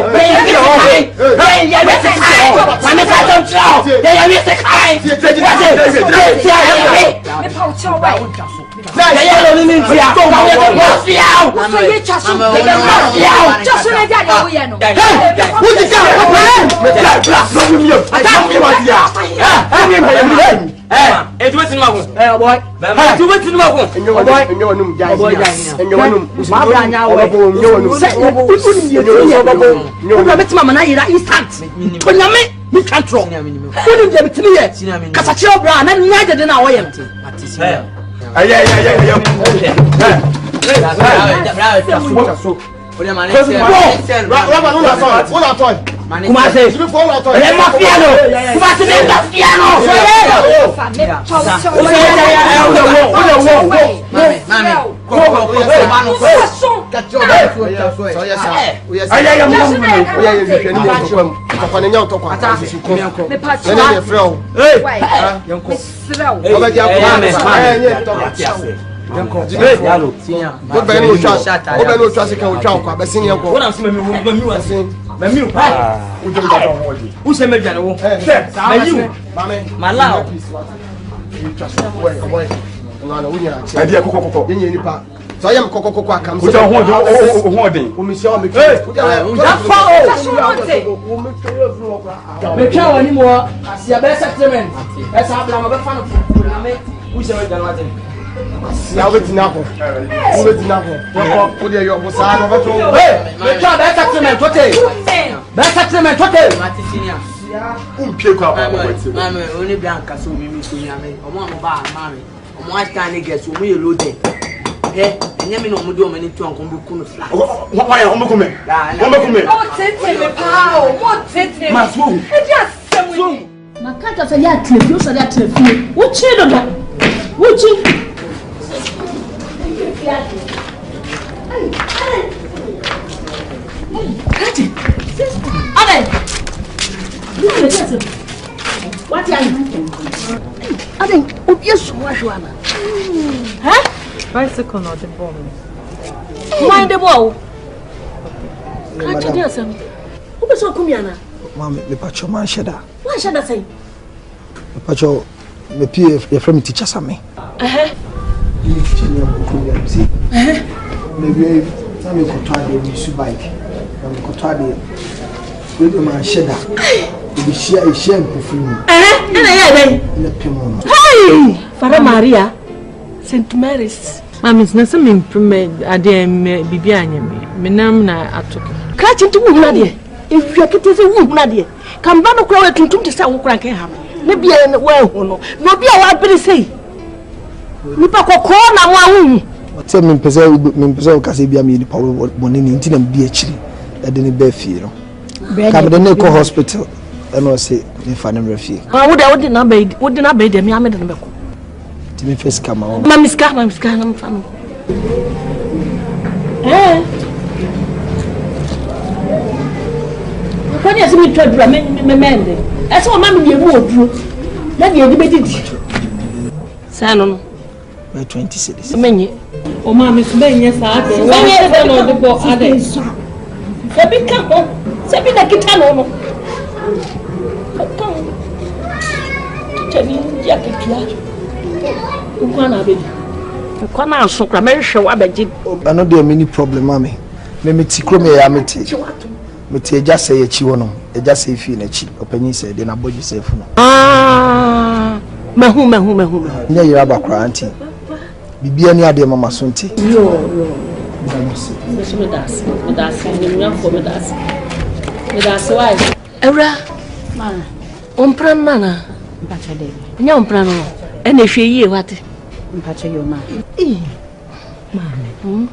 Me control. Wouldn't them to me? Casachio Brown and neither than our empty. So I am Coco Quacam. Anymore. I see a best settlement. That's how I'm a fan of who's a now it's Napo. Who is Napo? Put your side of it. Hey, best settlement. Best settlement. Mamma, only Bianca, so we meet Yami, or Mamma, Mammy, or my tiny guest who we loaded. Eh, and you know, we do many to Uncle flat. Why am I coming? What it is? Must move. Just so. Na kaka sa ya telefu sa ya telefu. Wuchi dodo. Wuchi. Kati. Ade. What are you? Ade, obiesu washwana. Huh? Bicycle not the bomb. Mind the ball. Can't you do some? Who is so kumiana? Mamma, the pacho man shedda. Why should I say? The pacho, the PF, your friend teacher, Sammy. You teaching them, see? Maybe time you could try the issue bike. And you could try the little man shedda. You share a shame for you. In the Pimon. Hey! Father Maria. St. Mary's. Mammy's not some improvement. I dare Bibiana. Menam na atoke. Catch into Nadia. If you get a wound, Nadia. Come back to say what can happen. Maybe I well, no be a what say. Nipa call na tell me, Pezzo Casibia, me the power of money in BH. I didn't bear fear. Come to the Neko Hospital. And I say, if I never fear. I would not be the Miami and Beko. To me, first come on. Mammy's car, I'm family. Eh? When you see me try to amend, that's what Mammy be a wood. Let me debate it. Sanon. By 20 cities. Many. Oh, Mammy's men, yes, I don't know the book. Are they? Sabi come, Sabi the Kitano. Come. Tell me, Jacket. Ukwana baby. Kwana so kra me hwe wa beji. I know there many problem mami. Me ti kro me ya me ti. Me ti eja say echi wono. Eja say fi na echi. Opanyin say de na boju say fu no. Mehu. Nya yira ba kra anti. Bibia ni ade mama so nti. Yo. Me das. Me das why? Ewra. Man. Ompran mana. Mpacha de. Nya ompran no. E na hwe yie wate. Mpacha yo ma. Man.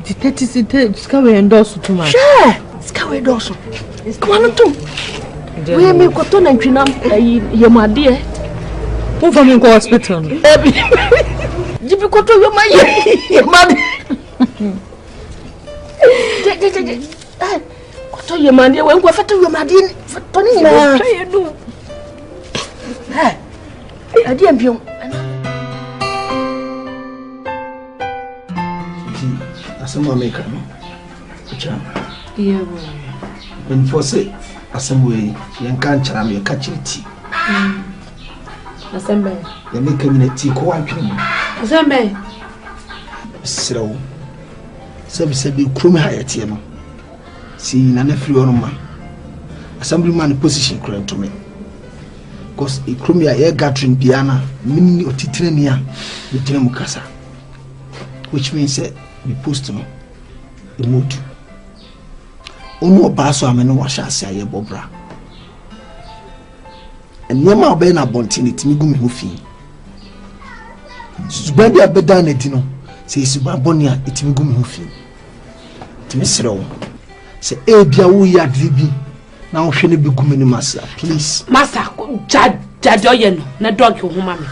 The 30 Scawe endorse to man. Sure. Scawe endorse. Come on to. We me ko to na ntwinam yemade. Who from in hospital? Jibi ko to yemade. Ko to yemade we ko fato yemade fato ni na. Adi ambion. Asema make no. Yeah. When for say assemble yen kan chara me ka chiriti. Assemble. Ye make community ko antwene. Assemble. Sirawo. Sabi bi krum hayete no. Si na na free on ma. Assemblyman position kran to me. Because e krum ya ye gathering biana mini otitire ni a be tire mu kasa. Which means say we post no the mood. Onu oba so amene wa sha ase aye bobra. Enyema oba na bontinity mi gu mi ho fi. Suba bi abeda na di no. Se suba boni a etimi gu mi ho fi. Timi sero. Se e bia wo ya dribi na wo hwe ne bi gu mi ni masa please. Masa jajo ye no na dog ho ma me.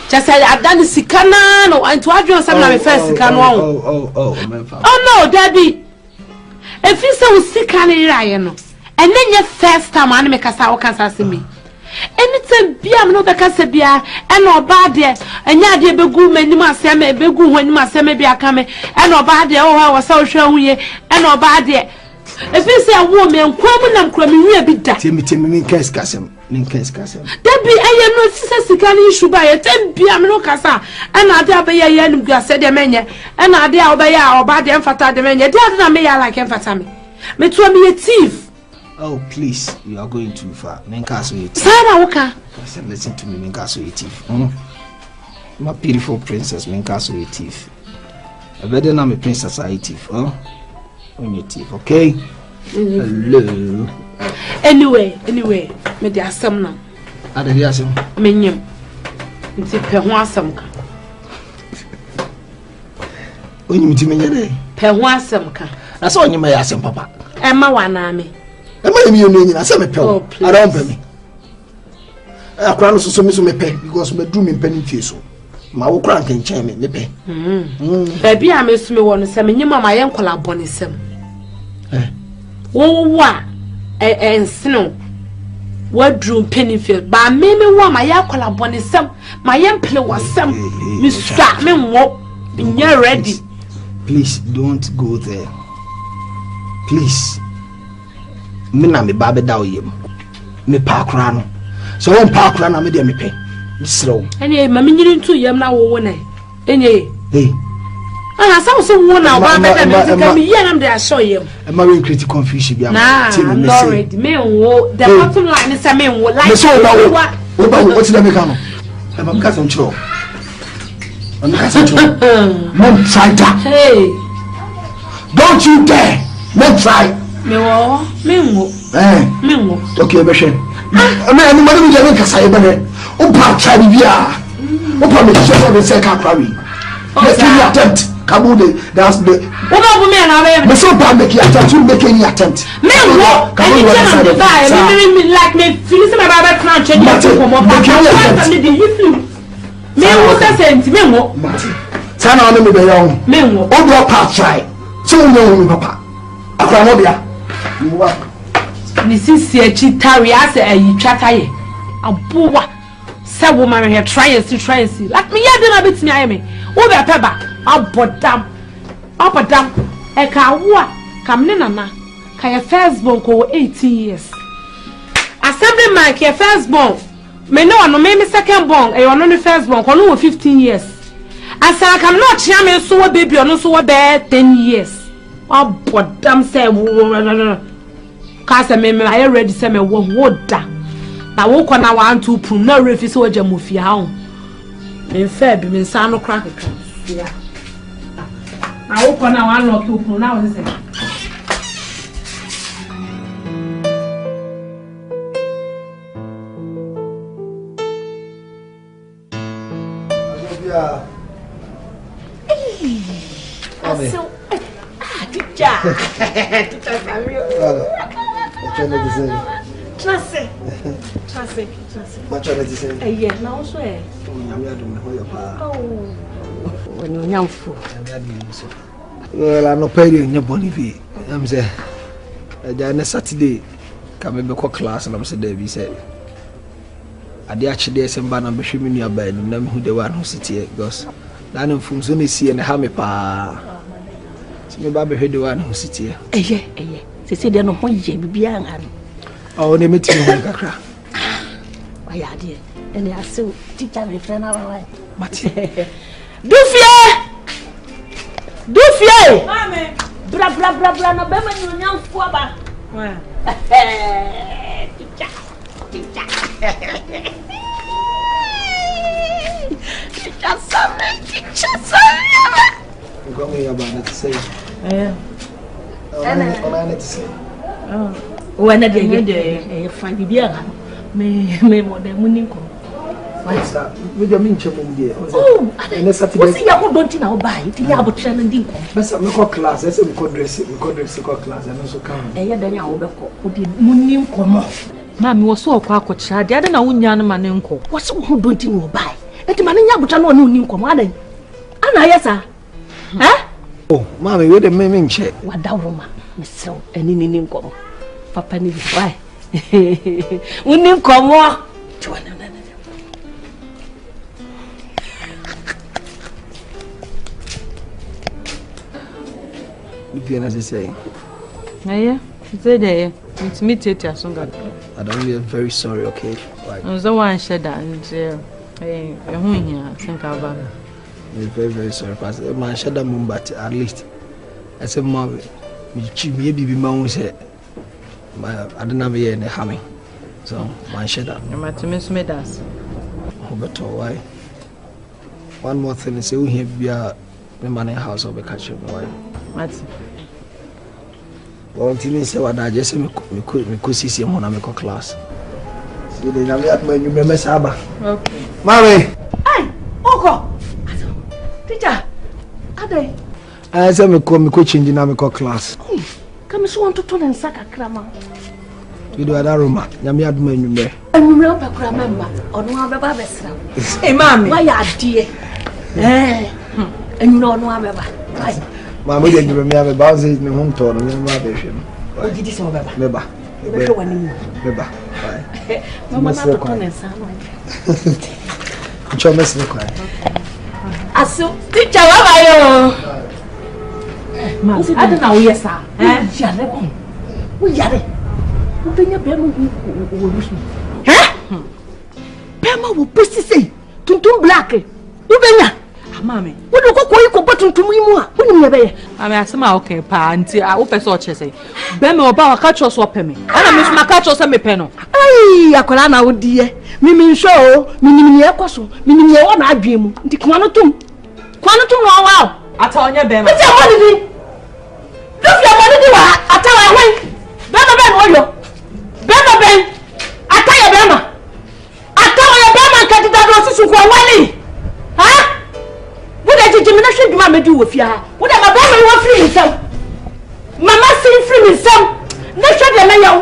Just say I done sikana no and to adwo sam na me first sikana oh no daddy if you say sikana iraye no and then your first time an me kasa wo kasa se me anytime bia me no be kasa bia and oba de anya de begu manim asem begu ho anim asem bia ka me and oba de wo sa wo hwa huye and oba de if you say wo me nkwam na nkram wi abi da temi me kasa kasem kasem Debi aye no sisa sika ni issue ba ye tembia me no kasa ana ade abeya ye nim guase de menye ana ade a obeya oba de mfata de menye de ade na me ya like mfata me to me ye thief. Oh please, you are going too far. Menka so ye thief. Sara woka listen to me, menka so ye thief. My beautiful princess, menka so ye thief. I better na me princess I thief, on your thief, okay? Hello. Anyway, me de asem na. Ade de asem. Menyem. Nti pe ho asem ka. Onyim ti menye de. Pe ho asem ka. Na so onyim ya asem papa. E ma wana me. E ma yemi no nyina se me pe o. I don't pay me. Akra no so me pe because me do me mpani fie so. Ma wo kra nkan chen me pe. E bia me su me wo no se menyem ma ye nkola boni sem. Wo wa ensino wadru Pennyfield ba me wa ma ya kola boni sem ma ye mple wasem me swa me wo nya ready. Please don't go there. Please me na me ba be da oyem me pa akra no so won pa akra na me de me pe sro ene ma me nyiri ntu yem na wo na enye ah so wo na ba be da me ka me ye na me dey show yem e ma we create confusion bi am I'm not ready me wo the bottom line is me wo like me so what did I make am e ma ka so chiro I'm not Mom, try that. Hey. Don't you dare. Mom, try. Me wo. Okay, Beshe. I'm not going to say it. Opa, try me. Opa, me just say Kakari. Let's give you attempt. Kabude, that's the. What about me and I? Me so bad make you attempt. You make any attempt. Me wo. Me like me. Feel some about crunch and you come up. Me wo sent me wo. Sana on me be young. Me wo. O drop part try. So you know papa. Akwa no bia. You wa. Ni sisi echi tari ase ayi twataye. Abowa. Se wo ma me try and see. Like me ya dey na betimi aye me. Wo be peba. Abodam. E ka wo a kam ne nana. Ka your first born ko 18 years. Assembly man ka first born. Me no me second born e ono no first born ko no 15 years. Asa kam no chia me so baby ono so be 10 years. Abodam say ka say me I ready say me wo da. Na wo kona wa antu prum na refi so waja mofia ha. Me fa bi me nsa no kra kekra. Ya. Na wo kona wa no ki prum na wo say. So, teacher. Teacher Samuel. Trust. Much of it. Yeah, now so. Oh, when you're young fool. Well, I'm not paying your bonnie. I'm saying, a Saturday, come back class, and I'm saying, David said, I did actually some banner between your bed, and them who the one who sit here goes. Then from Sunny see and hammy pa. Me baby head the one who sit here. Yeah. They say they're no one be young. Oh, they meet you kakra. Why are they? And they are so teacher my friend our way. Mati. Dufie! Mame. Bra no be man you nyam fo ba. Teacher. Teacher Samuel. You got me about it to say. Yeah. I need to say. Oh. When they find you me more than winning. What's that? We don't mean children, dear. Oh, and a Saturday. What's your don't now buy it? You have a training dinkum. But some class, I said we could dress class and also come. And then I will be Munim come. Mammy was so quack, child. The other now, young man, uncle. What's who don't you buy? Let the man in Yabutan no new come. And yes, sir. Eh? Oh, Mammy, wait a minute, check. What down, Miss So, and in income. Papa need why? We need come more. Mpena as say. Yeah, say there. It's me tete songa. I don't be very sorry, okay? Like no one said that and here think about it. I'm very sorry, Pastor. Man shada mum but at least I said mom me be man say I don't have here in the hammy. So man shada. You might miss me das. But why? One more thing is we here be a man in house of a catcher. Why? What? Well, until say what I just say me could see him when I make a class. See, they never had my new member Saba. Okay. Mommy! Hey! Oko! Teacher! Ade! I said me could change in my class. Come so want to turn and sack a crammer. You do that room, Yami had my new member. And you remember Cramamba or no other babies. Hey, Mammy. Why are dear? Eh? And you know no other. Mamma didn't remember about this in the home tour. What did you say about Beba? Beba. Mamma, not to turn and sound like Thomas, look like. I saw teacher. What are you? I don't know, yes, sir. We are it. Pema will persist. Tuntum black. Ubenya. Mammy. What do you go button to me more? When you never. I mean, I say, okay, pa, until I open so chessy. Bemo about a catch or swap me. And I miss my catch or some penno. Ay, Akan, oh dear. Mimi show, Mini Ecoso, Mini one I dream. The Quanatum. Quanatum, wow. I told you, Ben. What's your money? Look your money, I tell I went. Bema Ben, Oyo. Bema Ben. I tell you, Bema. I tell you, Bema, cut it out of Sukwali. Huh? What did you do with ya? What am I going to free himself? Mamma sing free himself. Let's show the mayo.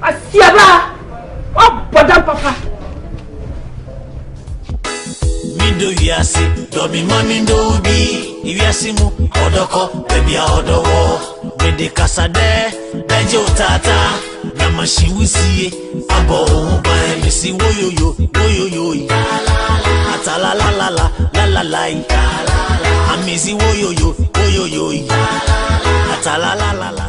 I see a oh, but papa. Mindo yasi, dobi mamindo ubi, iwiasimu, odoko, baby odowo, mede kasade, benjo tata, namashi wusiye, abo ubaye, misi woyoyo, atala la la la la la la, amizi woyoyo, atala la la la.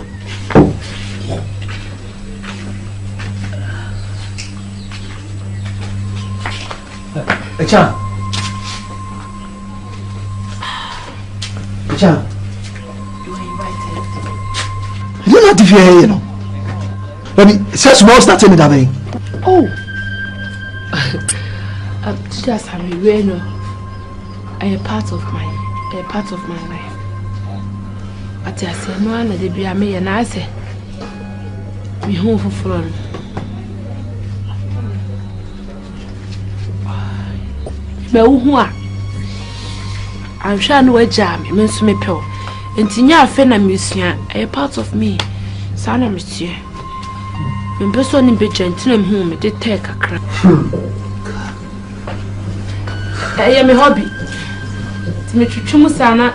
Akan. you know. Let me say small start me that way. Oh. Just I'm a part of my life. But I say no one they be a me and I say me home for fun. But who are I'm sure no jam means me pill. And Tinya Fena Musia, a part of me. Sana Monsieur. When person in Bejantin home, they take a crap. I am a hobby. Dimitri Chumusana.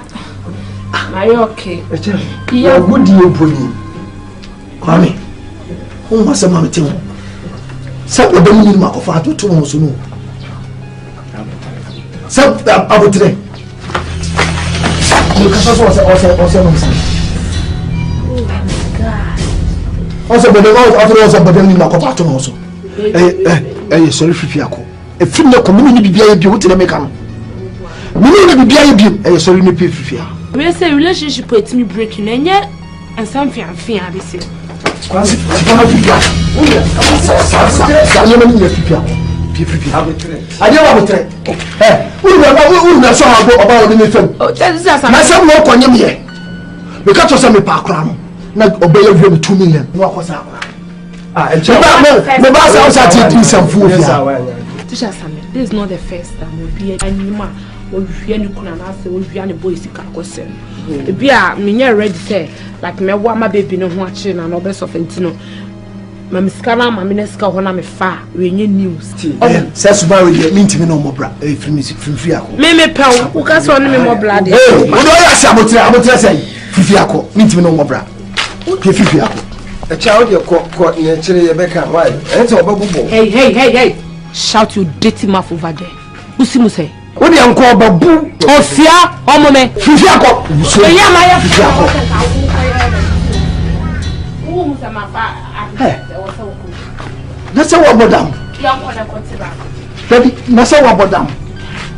Are you okay? Yeah, good deal, Pony. Mammy, who was a mammy too? Some of them need my offer to 2 months. Some about today. Also, but the Lord after but then in my offer also. Sorry, Fifiako. A film no community be a beauty to make them. Many be a sorry, me Fifia. We say relationship with me breaking and yet, and something I'm fear this year. I don't want to try. We will show about the film. Oh, that is just some more on here. Because of some background, not obey you 2 million. What was that? And the boss outside to some food. This is not the first time we'll be anymore. Or if you can ask, or if you are boys, you can question. Be a me ready say, like me, what my baby no watching and all best of Intino. My Miskana, my Minesca, when I'm a far, we need news. Says about it, mean to me no more, if music from Fiaco. Maybe Pell, who can send me more blood. Oh, I would say, Fiaco, mean to me no more, bra. Fiaco. A child your court in a chili, Rebecca, why? And so, hey. Shout you dirty mouth over there. Who say? What do you call Babu? Oh, fear, Homome, Fiaco. So, yeah, my Fiaco. That's a what madam. Daddy, that's a what madam.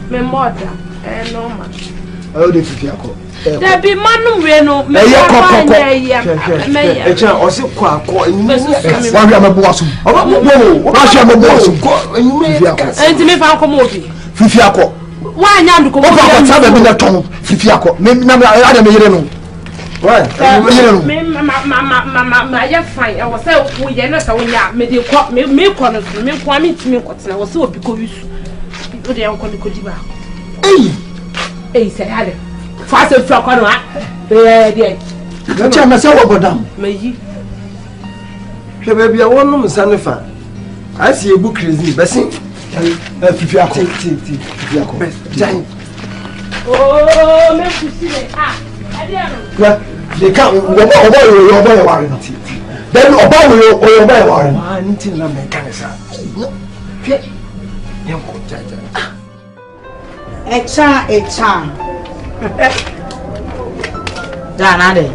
My mother, and no much. Oh, the Fiaco. There be man, we know. Why now to come over the tongue? Fifiaco, maybe never I why? My fine. I was so we are not so when ya made you call me corners, me kwame to me cotton. I was so because you the uncle could give out. Hey, said I fast a flock on what? Dear, tell myself about them. May you? Baby, I want no Sanifa. I see a book crazy, Bessie. Fifiaco. Oh, me to see it. They can't obey your boy warrant. Then obey your boy warrant. I need to know mechanism. A charm. Danade.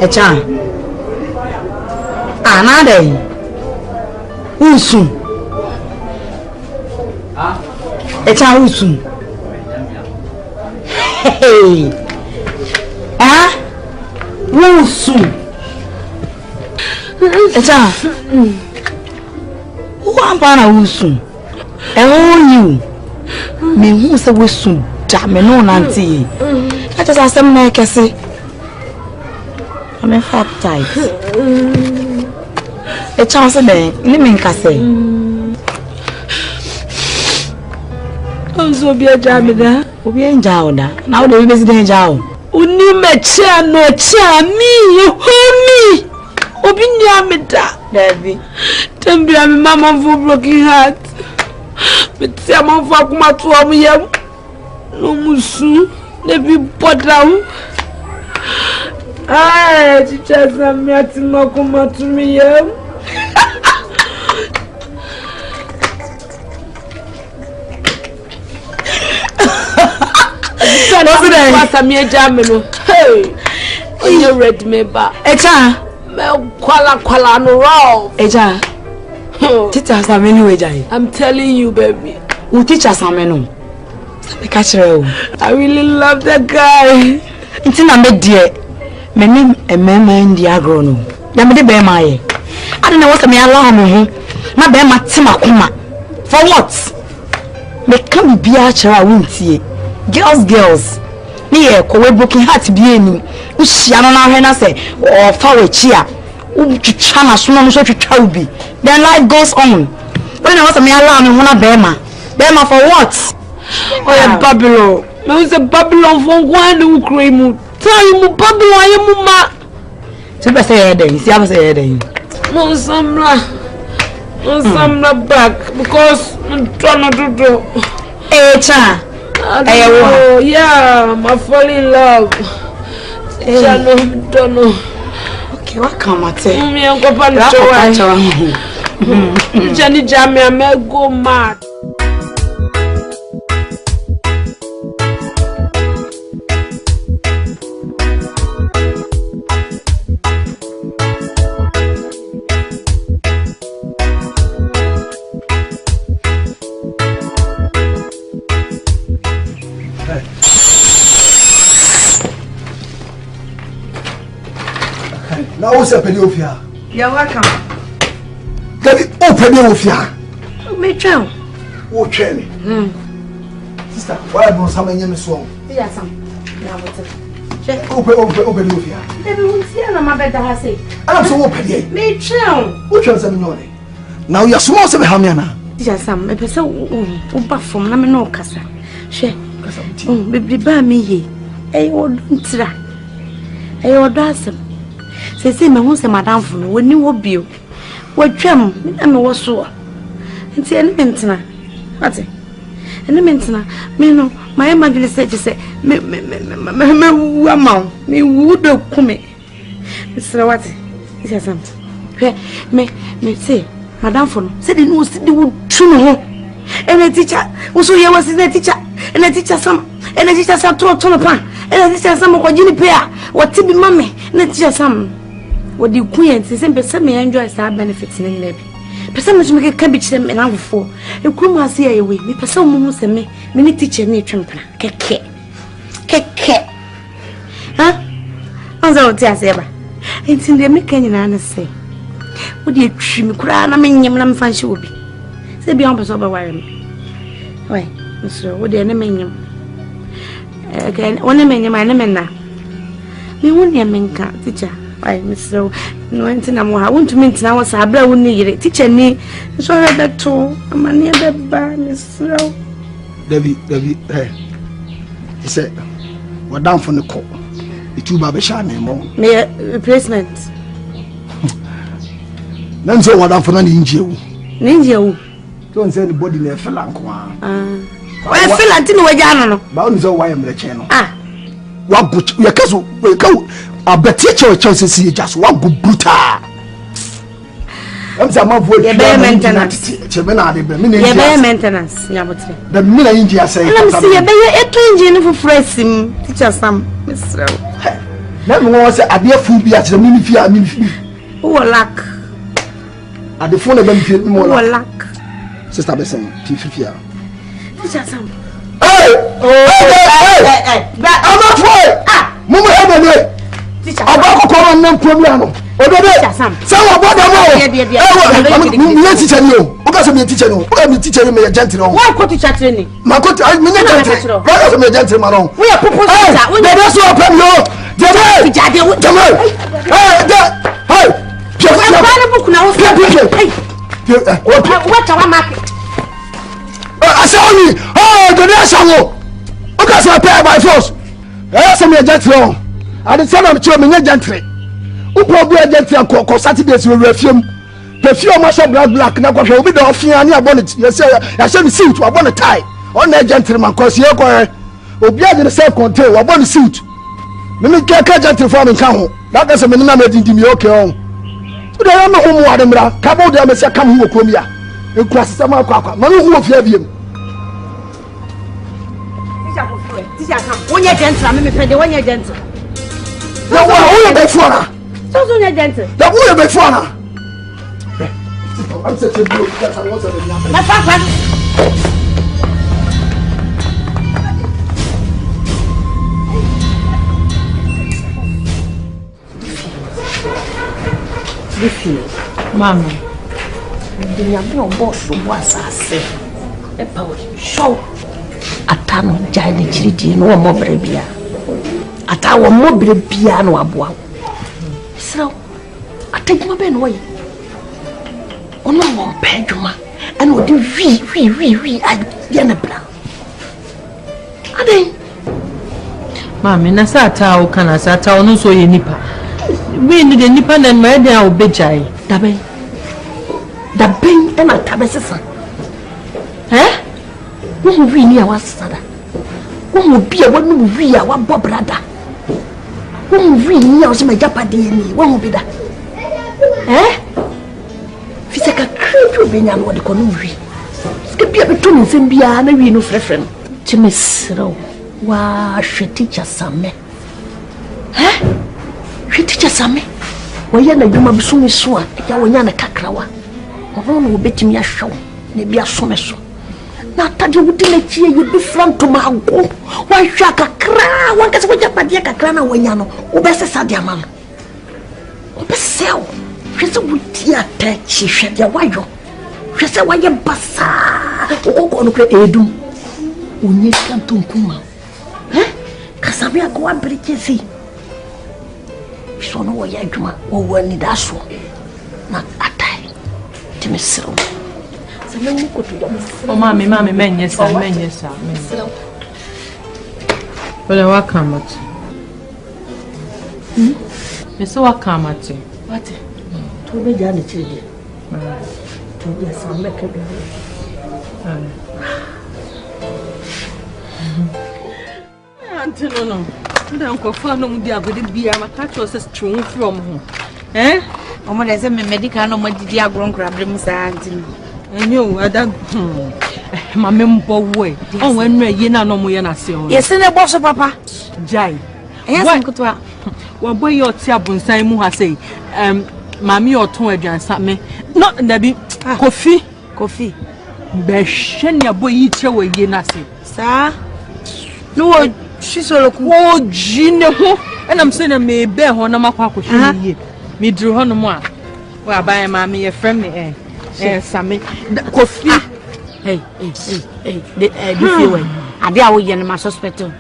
A charm. Anade. Usun. A charm usun. Hey. Ah? Usun. A charm. Who am I usun? And you. Me who say we soon damn no nanti. I just ask them like I say. I'm a fat type. A chance of me, let me say. I'm so be a jamida. We be in Jauda. Now the visit in Jau. Uni me cha no cha me, you me. Obinyamida. Debbie. Tell me I'm mama for broken heart. But some of our come no musu, they be put down. Ah, teachers are meeting Makuma to me. Hey, you read me back. Echa, Kuala no raw. Echa. Teachers are many ways. I'm telling you, baby. Who teachers are many? I really love that guy. It's not a dear. name a mema in the agrono. Yamade be my. I don't know what me allow me. My be matima. For what? Me come be a chara wintie. Girls. Me ko broken heart be any. Ushia no na hena say or fawe chia. Chana so so be. Then life goes on. When I was me allow me wanna Bema for what? Oh yeah, Babylon. Me was a Babylon for one who cream. Tell you Babylon I am ma. So say then, see I say then. No samla back because I'm trying to do. Eh cha. Oh yeah, I'm falling in love. Don't know. Okay, what come at it? Me and go pan to Jenny Jammy, I may go mad. Now what's happening over here? You're welcome. Can you open over here? Me try. Oh, Chenny. Sister, why don't someone name song? Yes, some. Now what's it? Open over here. Baby, who's here? I'm a better say. I'm so open here. Me try. Who tries to know? Now you're small, so Hamiana. Yes, some. A person who buff from Namino Casa. She. Baby, buy me ye. A old try. A old dasm. Say my husband, Madame, when you will be. What tram, and was so. And say, any Mpena. What's it? Any Mpena, me no, my imagine said to say, me would come. Mr. What? Is there something? Me say, Madame Fono said it was the wood true. And a teacher also here was in a teacher, and a teacher some, and a teacher some to a ton of pan, and a teacher some of Jimmy Pair, what Tibi Mammy, and a teacher some. What the queen says, and person may enjoy star benefits in the person which make a cabbage them and out for. You come and see away, me person moves and me, many teacher near Mpena. Keke. Huh? As I would say, it's in the American and say, what do you trim crown? I mean, I'm fancy will be. Say beyond us over wire me. Why, Mr. What the enemy? Again, one name, my name now. Me won't hear me, teacher. Why, Mr. No, I want to meet now. Was a blow near it. Teacher me. So I had that too. I'm near the bar, Mr. David, hey. He said, we're down from the court. The two Babyshan anymore. May replacement. Then so what down for an injury. Ninja. Don't say anybody near Phelanqua. Well, Philantin, we're down. Bound so why am the channel. Ah, what good your cousin will go. I bet teacher chances see just one good brutal. I'm some of what maintenance. The maintenance. The minute India say, I'm see a engine for fresh teacher some Mr. Never was a dear food be at the minifia. Who lack at the phone of them feel more lack. Sister Besson, Tifia. Teacher some. Hey, I'm not for Mumma. About no problem. Some about them. Yes, teacher, you. Because I'm a teacher. I'm a teacher. I'm a gentleman. Why could you chat training? My coach, I'm a gentleman. Why am a gentleman? We are proposing that. We are so open. No, what our market? I saw me. Oh, the national. Because I pay by force. Yes, I'm a gentleman. I did send them to me gently. Who probably a gently and call Saturdays will refuse. Perfume muscle black, now will be the offering near bonnet. Yes, I send the suit to a bonnet tie. On that gentleman, cause you're going to be in the self control, a bonnet suit. Mimi can't gentle from in Kaho. That doesn't mean I'm making me okay. But I don't know who are them. Cabo de Messiah come who come here. You cross some quack. Manu who of you. When you're gentle, I'm going to when you're gentle. No, who be for her? So you're gentle. The who be for her? I'm such a blue. That's what my papa. Bifi. Mama. Dunia bi obo so bo asase. E pa o show. Atano jai ni chiridi no mo brebia. Ata wo mo brebia no aboa. Sra. Atadwuma be no ye. Ono mo pedwuma. And what do we I bra. Ade. Mama na sata o kana sata ono so ye nipa. We need the nipa na ma dey a obejai. Daben e ma tabesesa. Wo wi ni a wasada. Wo bi a wonu wi a wa bo brada. Wo wi ni a o se ma japade ni. Wo bi da. Fiseka credo be nya no de kono wi. Ske bia beto ni nsem bia na wi no frefre no. Timesro wa hweticha same. Hweticha same. Wo ya na dwuma bisumi so a ya wonya na kakrawa. Ono no obetimi ahwew na bia someso. Na tade wudi na chie you different to mago. Wa hwa kakra, wa kase wo japade kakra na wonya no. Obesesa dia ma no. Obesel. Hwese wudi atachi hwede wayo. Hwese waye basa. Ogo no kre edum. Onye kanto nkuma. Kasabe akwa brikesi. Bisono wo ya adwuma, wo wani daso. Na atai. Timesiro. Sama mu kotu ya mesiro. O mami menyesa. Mesiro. Wala wakamati. Meso wakamati. What? To be jani chidi. To be sama kebe. No. Don't go for no dia go bia ma catch us strong from home. Omo dey say me medical no mo didi agro nkrabre mu sa antin. Enyo ada ma membo we. On wan ye na no mo ye na se on. Yes ne boss papa. Jai. Yes nkutwa. Wo boy your ti abunsan mu ha sei. Mami oton aduansa me. No ndabi Kofi. Be hwe ne boy yi kire wo ye na se. Sa. No she's all oh jine ho and I'm saying me be ho na makwa kwhwe ye me dru ho no mo a we aban ma me ye friend me Sammy Kofi hey the feel way ade a wo ye na suspect na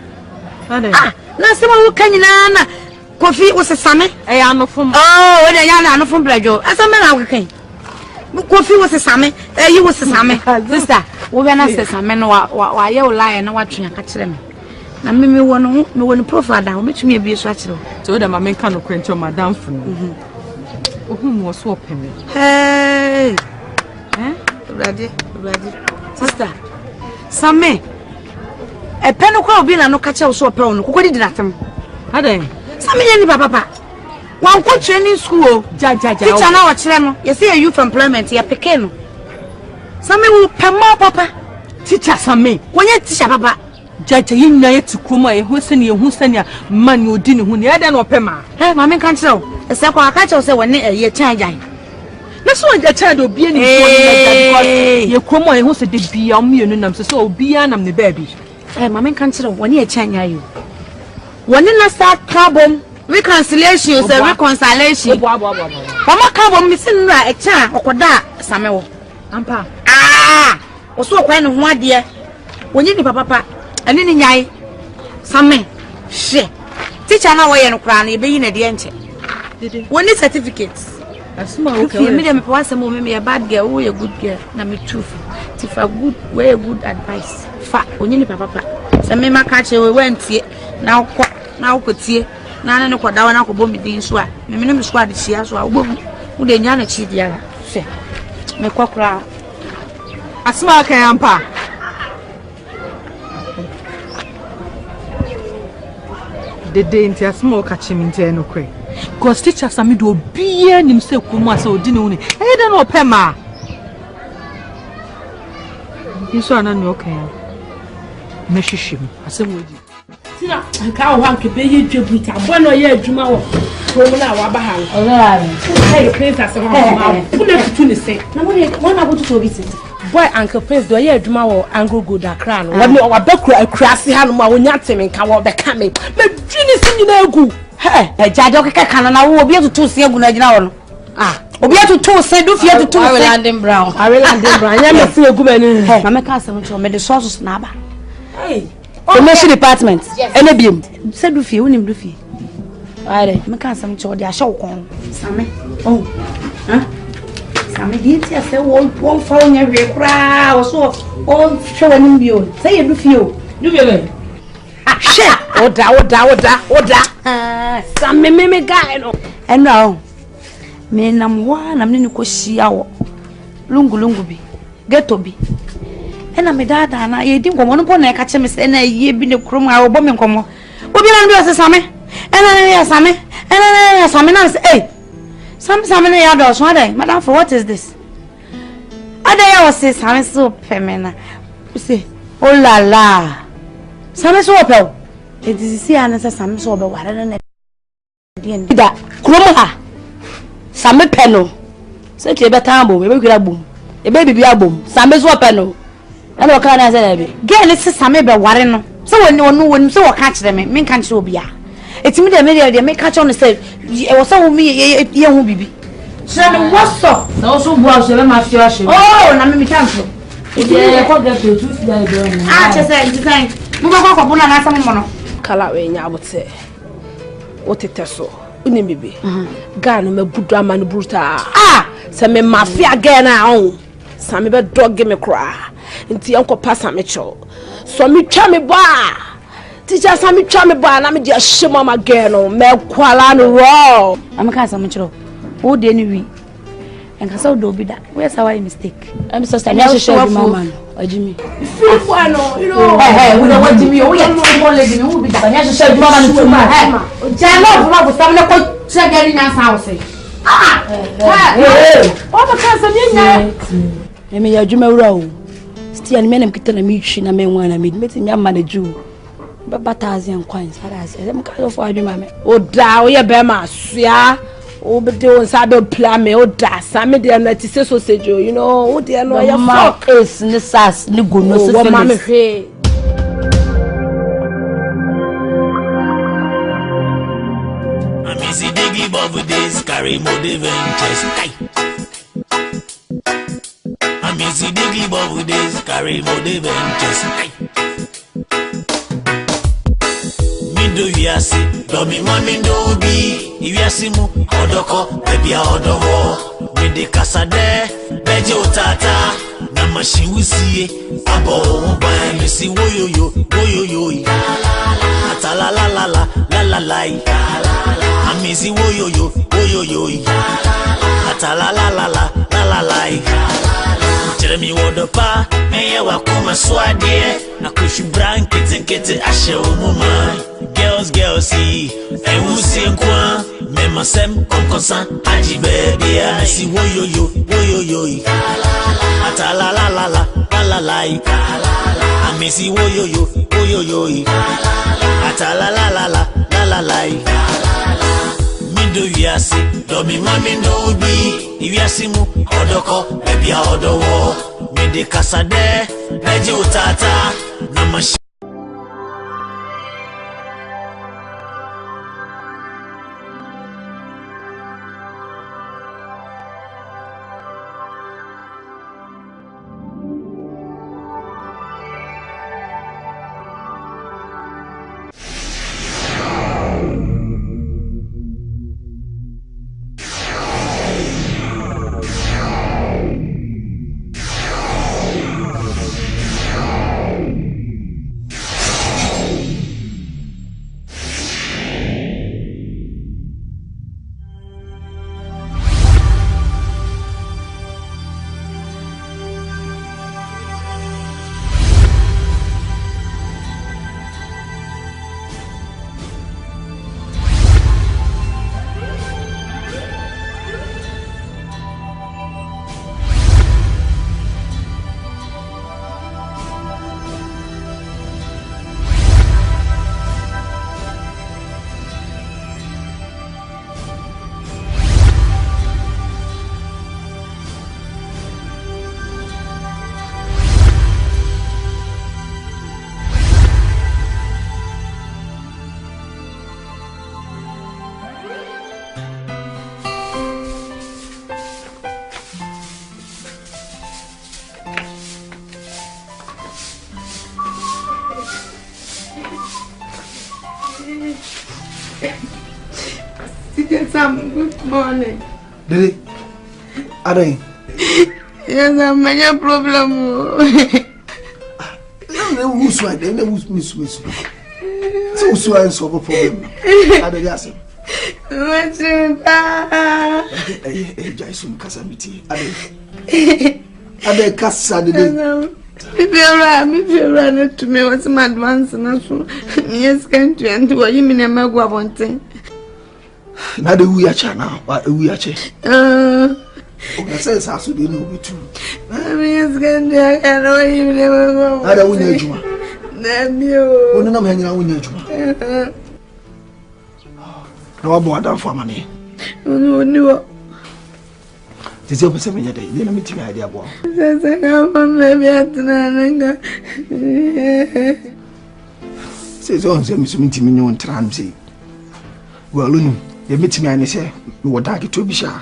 se mo kanyina na Kofi wo se Sammy anofom we dey ya na anofom brajo asame na akan Kofi wo se Sammy you wo se Sammy sister wo be na se Sammy no wa ye wo lie na wa twea ka kire me na me won profile da metumi e bi so akire so da ma me kan no kwento madam funu ohun wo so opeme Brady sister Sammy e penu kwa obi na no ka che wo so opere no kokodi di natem adan Sammy ye ni papa wan ko training school ja teacher na wo kire no ye say youth employment ye peke no Sammy wo pema papa teacher Sammy wonye teacher papa Jaja yinna yetu kuma e hu sani man odi ne hu ne eda na opema ma me kan kire e se kwa aka kire se woni ye chan jan na so ja chan do bia ni so ni ye kuma e hu se de bia o mienu nam so obia nam ne baby ma me kan kire woni ye chan jan yo woni na start problem reconciliation se reconciliation mama carbon mi sin na e chan okoda samewo ampa o so kwa ne ho ade woni ni papa ani ni nyai Sammy she teacher na wo ye no kra na e be yi na de enche woni certificates asuma okay me dem pe wase mo me bad girl wo ye good girl na me truth tifa good we good advice fa onye ni papa se me maka che we wantie na ukotie na ne koda na kobo mi din so a me no me squad chia so a wo de nya na chi dia se me kwakra asuma okay ampa the day into a small catching in ten okay. Because teacher Sammy do be an himself kuma so dinu ni. I don't know Pema. You saw an okay. Meshishim. I said with you. Tina, I can't want to pay you to put a one or year Juma. Formula Wabahan. Hey, Princess, put it to the same. Now, one I want to visit. Boy, Uncle Prince, do I hear Juma Uncle Good a crown? When you are back, a crassy hand, when you're telling Kawa the coming. But Genius in the go. Hey, a Jadoka can I will be able to see a good now. Obi to say do fear to I will landing brown. I will landing brown. Ya me free egumani. Ma me ka asem cho me the sources na aba. Hey. Commercial department. Ene biem. Say do fear, unim do fear. Aye, me ka asem cho de a show kon. Same. Oh. Huh? Same di ti say won fa onya hwe kra, wo so on show anim bio. Say you do fear. Do fear. Shit. Oda. Same me guy no. Eno. Me namwa na mne ni ko hia wo lungu bi geto bi ena me dada na ye di nkomo no po na e ka che me se na ye bi ne krom a wo bo me nkomo obi na bi o se same ena ya same na se same na ya do so adai madam for what is this adai ya o se same so femena say oh la la same so pe it is see ana se same so be ware na da krom ha Same peno. Say to be tambo, e be kira bom. E be bibia bom. Same so peno. E no ka na say na be. Girl say same be ware no. Say woni say wo ka kire me. Me kan kire obi a. Etimi de me de me ka kire no say e wo say wo me ye hu bibi. Say me what's up? Na so bu a so be ma fi a she. Oh, na me kan so. E dey ko get to two day do no. Ah, che say design. Mo ba ko bu na na sam mo no. Kala we nya abote. O tete so. Uni bibi. Gano me budu amani bruta. Se me mafia gena on. Sa me be dog me kra. Nti yanko pasa me cho. So me twa me ba. Teacher sa me twa me ba na me dia hye mama geno. Me kwala no ro. Amaka sa me cho. Wo de ni wi. Enka sa do bi da. Where sa why mistake? I'm so sorry. I should mama. Ojimi. Free for no, you know. We don't want Jimmy. We are small lady. We be da. I should mama no too much. Jalo bro go family ko chegari na house. O ba ka sa nyanya. Me ya juma wura o. Still me na mkita na mi hwi na me nwa na me me manage o. Ba batazi en kwan sada se. Dem ka so for adwuma me. O da o ye be ma sua. O be de on sabe plan me o da same de na ti se sausage you know o de no ya fuck is ni sas ni go no so finish. I'm easy diggy above this carry more ventures. I'm easy diggy above this carry more ventures. Do you see? Domi mami do be. If you see mu odoko, baby odowo. Me de casa de, beje otata. Na machine we see. Abo buy me see wo yo yo. Ata la la la la la la la. I see wo yo yo. Ata la la la la la la la. Tell me what the pa, me ya wakuma swade. Na kushi kete ashe umuma. Girls see, and who see kwa, me masem konkosan, aji baby I see wo yo, ata la la la la la la, I me see wo yo, ata la la la la la la. Me do you see, do me mami no be, if you see mu odoko, baby odowo, me de casa de, beje utata, na mashi. Good morning. Did it? Are Yes, I'm a problem. Who's right? They never miss. So I solve a problem. I don't ask him. What's your bar? Jason Casamity. I did cast Saturday. If you run it to me, what's my advance and also, yes, can't you? And what you mean, I'm a guavante. Not a weacher now, but a weacher. I says, I should know me too. Yes, can't you? I know you never go. I don't win you. Damn you. When I'm hanging out with you. No, I'm more than for money. No. This is a person day. Let me tell you, idea boy. Says on some meeting on transit. Well, you meet me and say, what I get to be sure.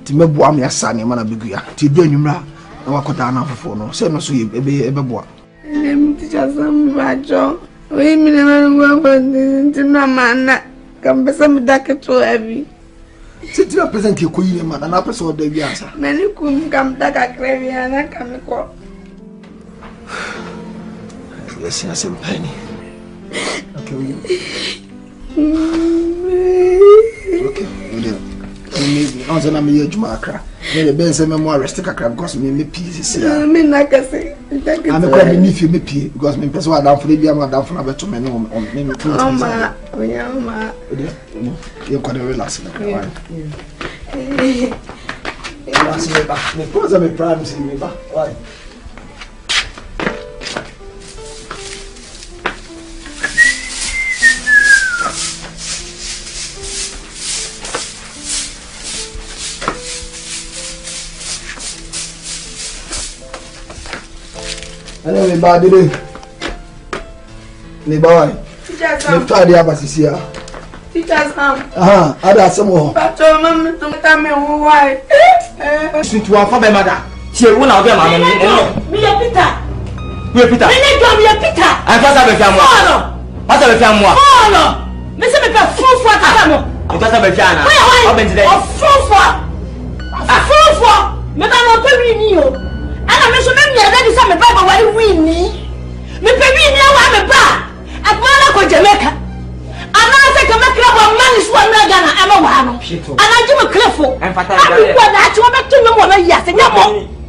To me, boy, me a son, a man of Biguya. To do you, and walk down for no. Say no, so you be a boy. Let me teach us some bad job. We never go to no man. Come be some dark too heavy. Sit you present your queen man and episode the answer. Many come back a craving and I come call. Yes, yes, and penny. Okay, maybe I was an Amelia Jumacra. Then the Benson memoir rested a crab because me pieces. I mean, like I say, I'm a crab if you me pee because me person down for the Biama down from a to men on maybe 2 you're going to relax in the crowd. Because I'm a prime in me, but why? Hello, me bad day. Me boy. Me try the abasi here. Teachers come. Ada some more. But mama to come why? Sweet one for my mother. She won't have your mamma. Me a Peter. We Peter. Me a Peter. I thought I was family. What are the family? Oh no. Me say me be full for Kamo. I thought I was Jana. I've been today. Full for. Me ba no pay ni o. Ana me so me mi ada di say me ba wari win ni. Me pay ni wa me ba. Akmala ko Jamaica. Ana say ka makra wa man so na Ghana e ma wa no. Ana ji me klefo. Abi kwa na chi wa betu me mo na ya se nya mo.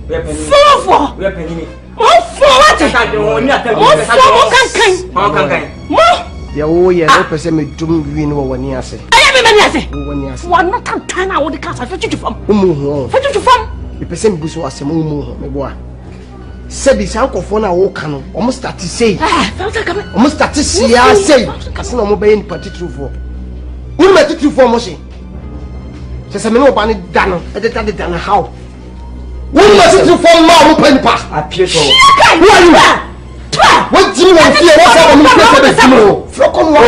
Full. We are penny. Mo full what? Mo kan. Mo. Ya wo ye no pese me dum wi no wani ase. Aya me mani ase. Wani ase. Wa no kan na wo de kasa fa tutu fam. Umu ho. Fa tutu fam. Me pese me buso ase mo umu ho me boa. Sebi san kofo na wo kan no. Omo start say. Omo start say ya say. Kase na omo be ni partitrufo. Uni me titrufo mo se. Se me no ba ni dano. E de dano how? Uni me titrufo ma mo pe ni pa. Apieto. Who are you? What do you want here? What's up? I'm going to say no. Flocon, what?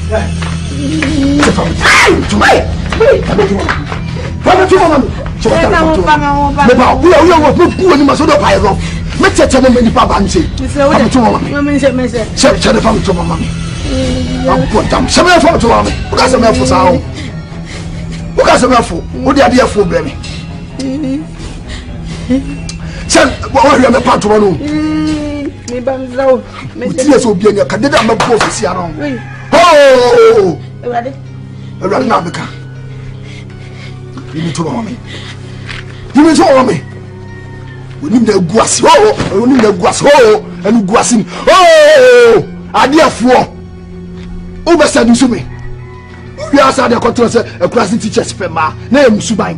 We are sad. A class teachers pema. Name Subai.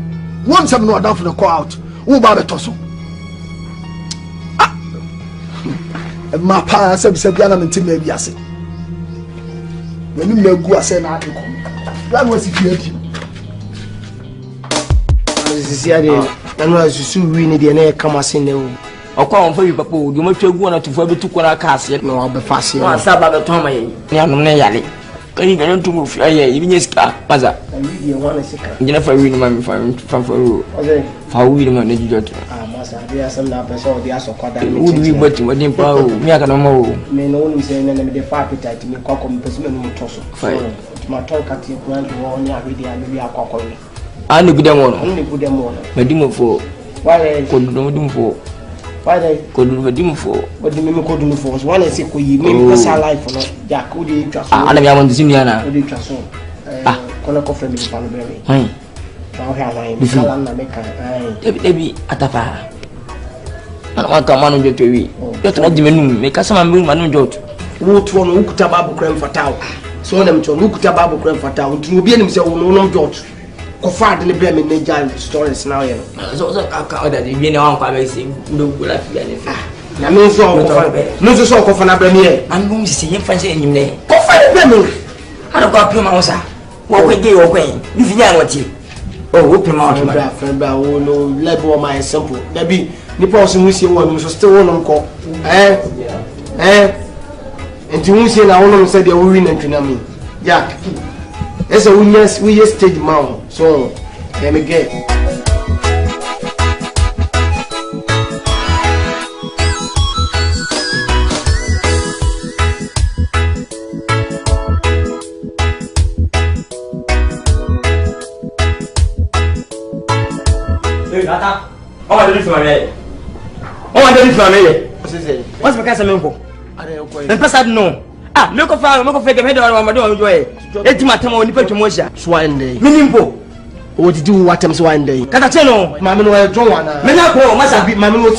Once I'm not down for the call out. Who about the tosso? My pa said, Yana and Tim maybe I say. When you know, go say na. That was it. This is here. And was you really the air come as in the. Or call for you, Papa. You must go on to for the 2 corner cast yet. No, I'll be fast. No, I'm sad about Tommy. Yali. Can you get to move? Even yes, Maza. You want to see Jennifer reading my from for how we don't need you. There are some numbers or the ass of Coda. Would we but what in power? Me, I can know. Men only say, the far appetite to me, cock on Pesman Tosso. My talk at you, grand one, I really am a cock. I look them on, only put them on. Madimo for why could no do for. Why they could do for what the men could do for one is equal. You mean because I like for not Jack. Would you trust? I want to see Yana. Would you trust? Color from Miss Palberry. Now, how I make a Atafa. I want to manage it to me. You're not even make us some man jot. Woot one who could tababu creme for town. So them to look tababu creme for town. To be himself no jot. Confide in the blame in the giant stories now. So I can't that you know how I say no good like anything. I mean, so no so for an abpremier. I'm going to see him fancy in your name. Confide the I don't got Pimausa. What we do away. You know what you. Oh, open my friend, no label my simple. There be the person who see one was still on call. And to say I want to say they will win and to me. Jack. It's a winners, we just stage mount. So, let me get. Oh, I didn't marry. Oh, I didn't marry. What's the case of Mimpo? And Passad no. Ah, look of our local fake head on my door. It's my time on the Petromosia. Swine day. Minimpo. What to do what I'm swine day? Catacheno, Mamma, Joanna. Menaco, must have been Mamma.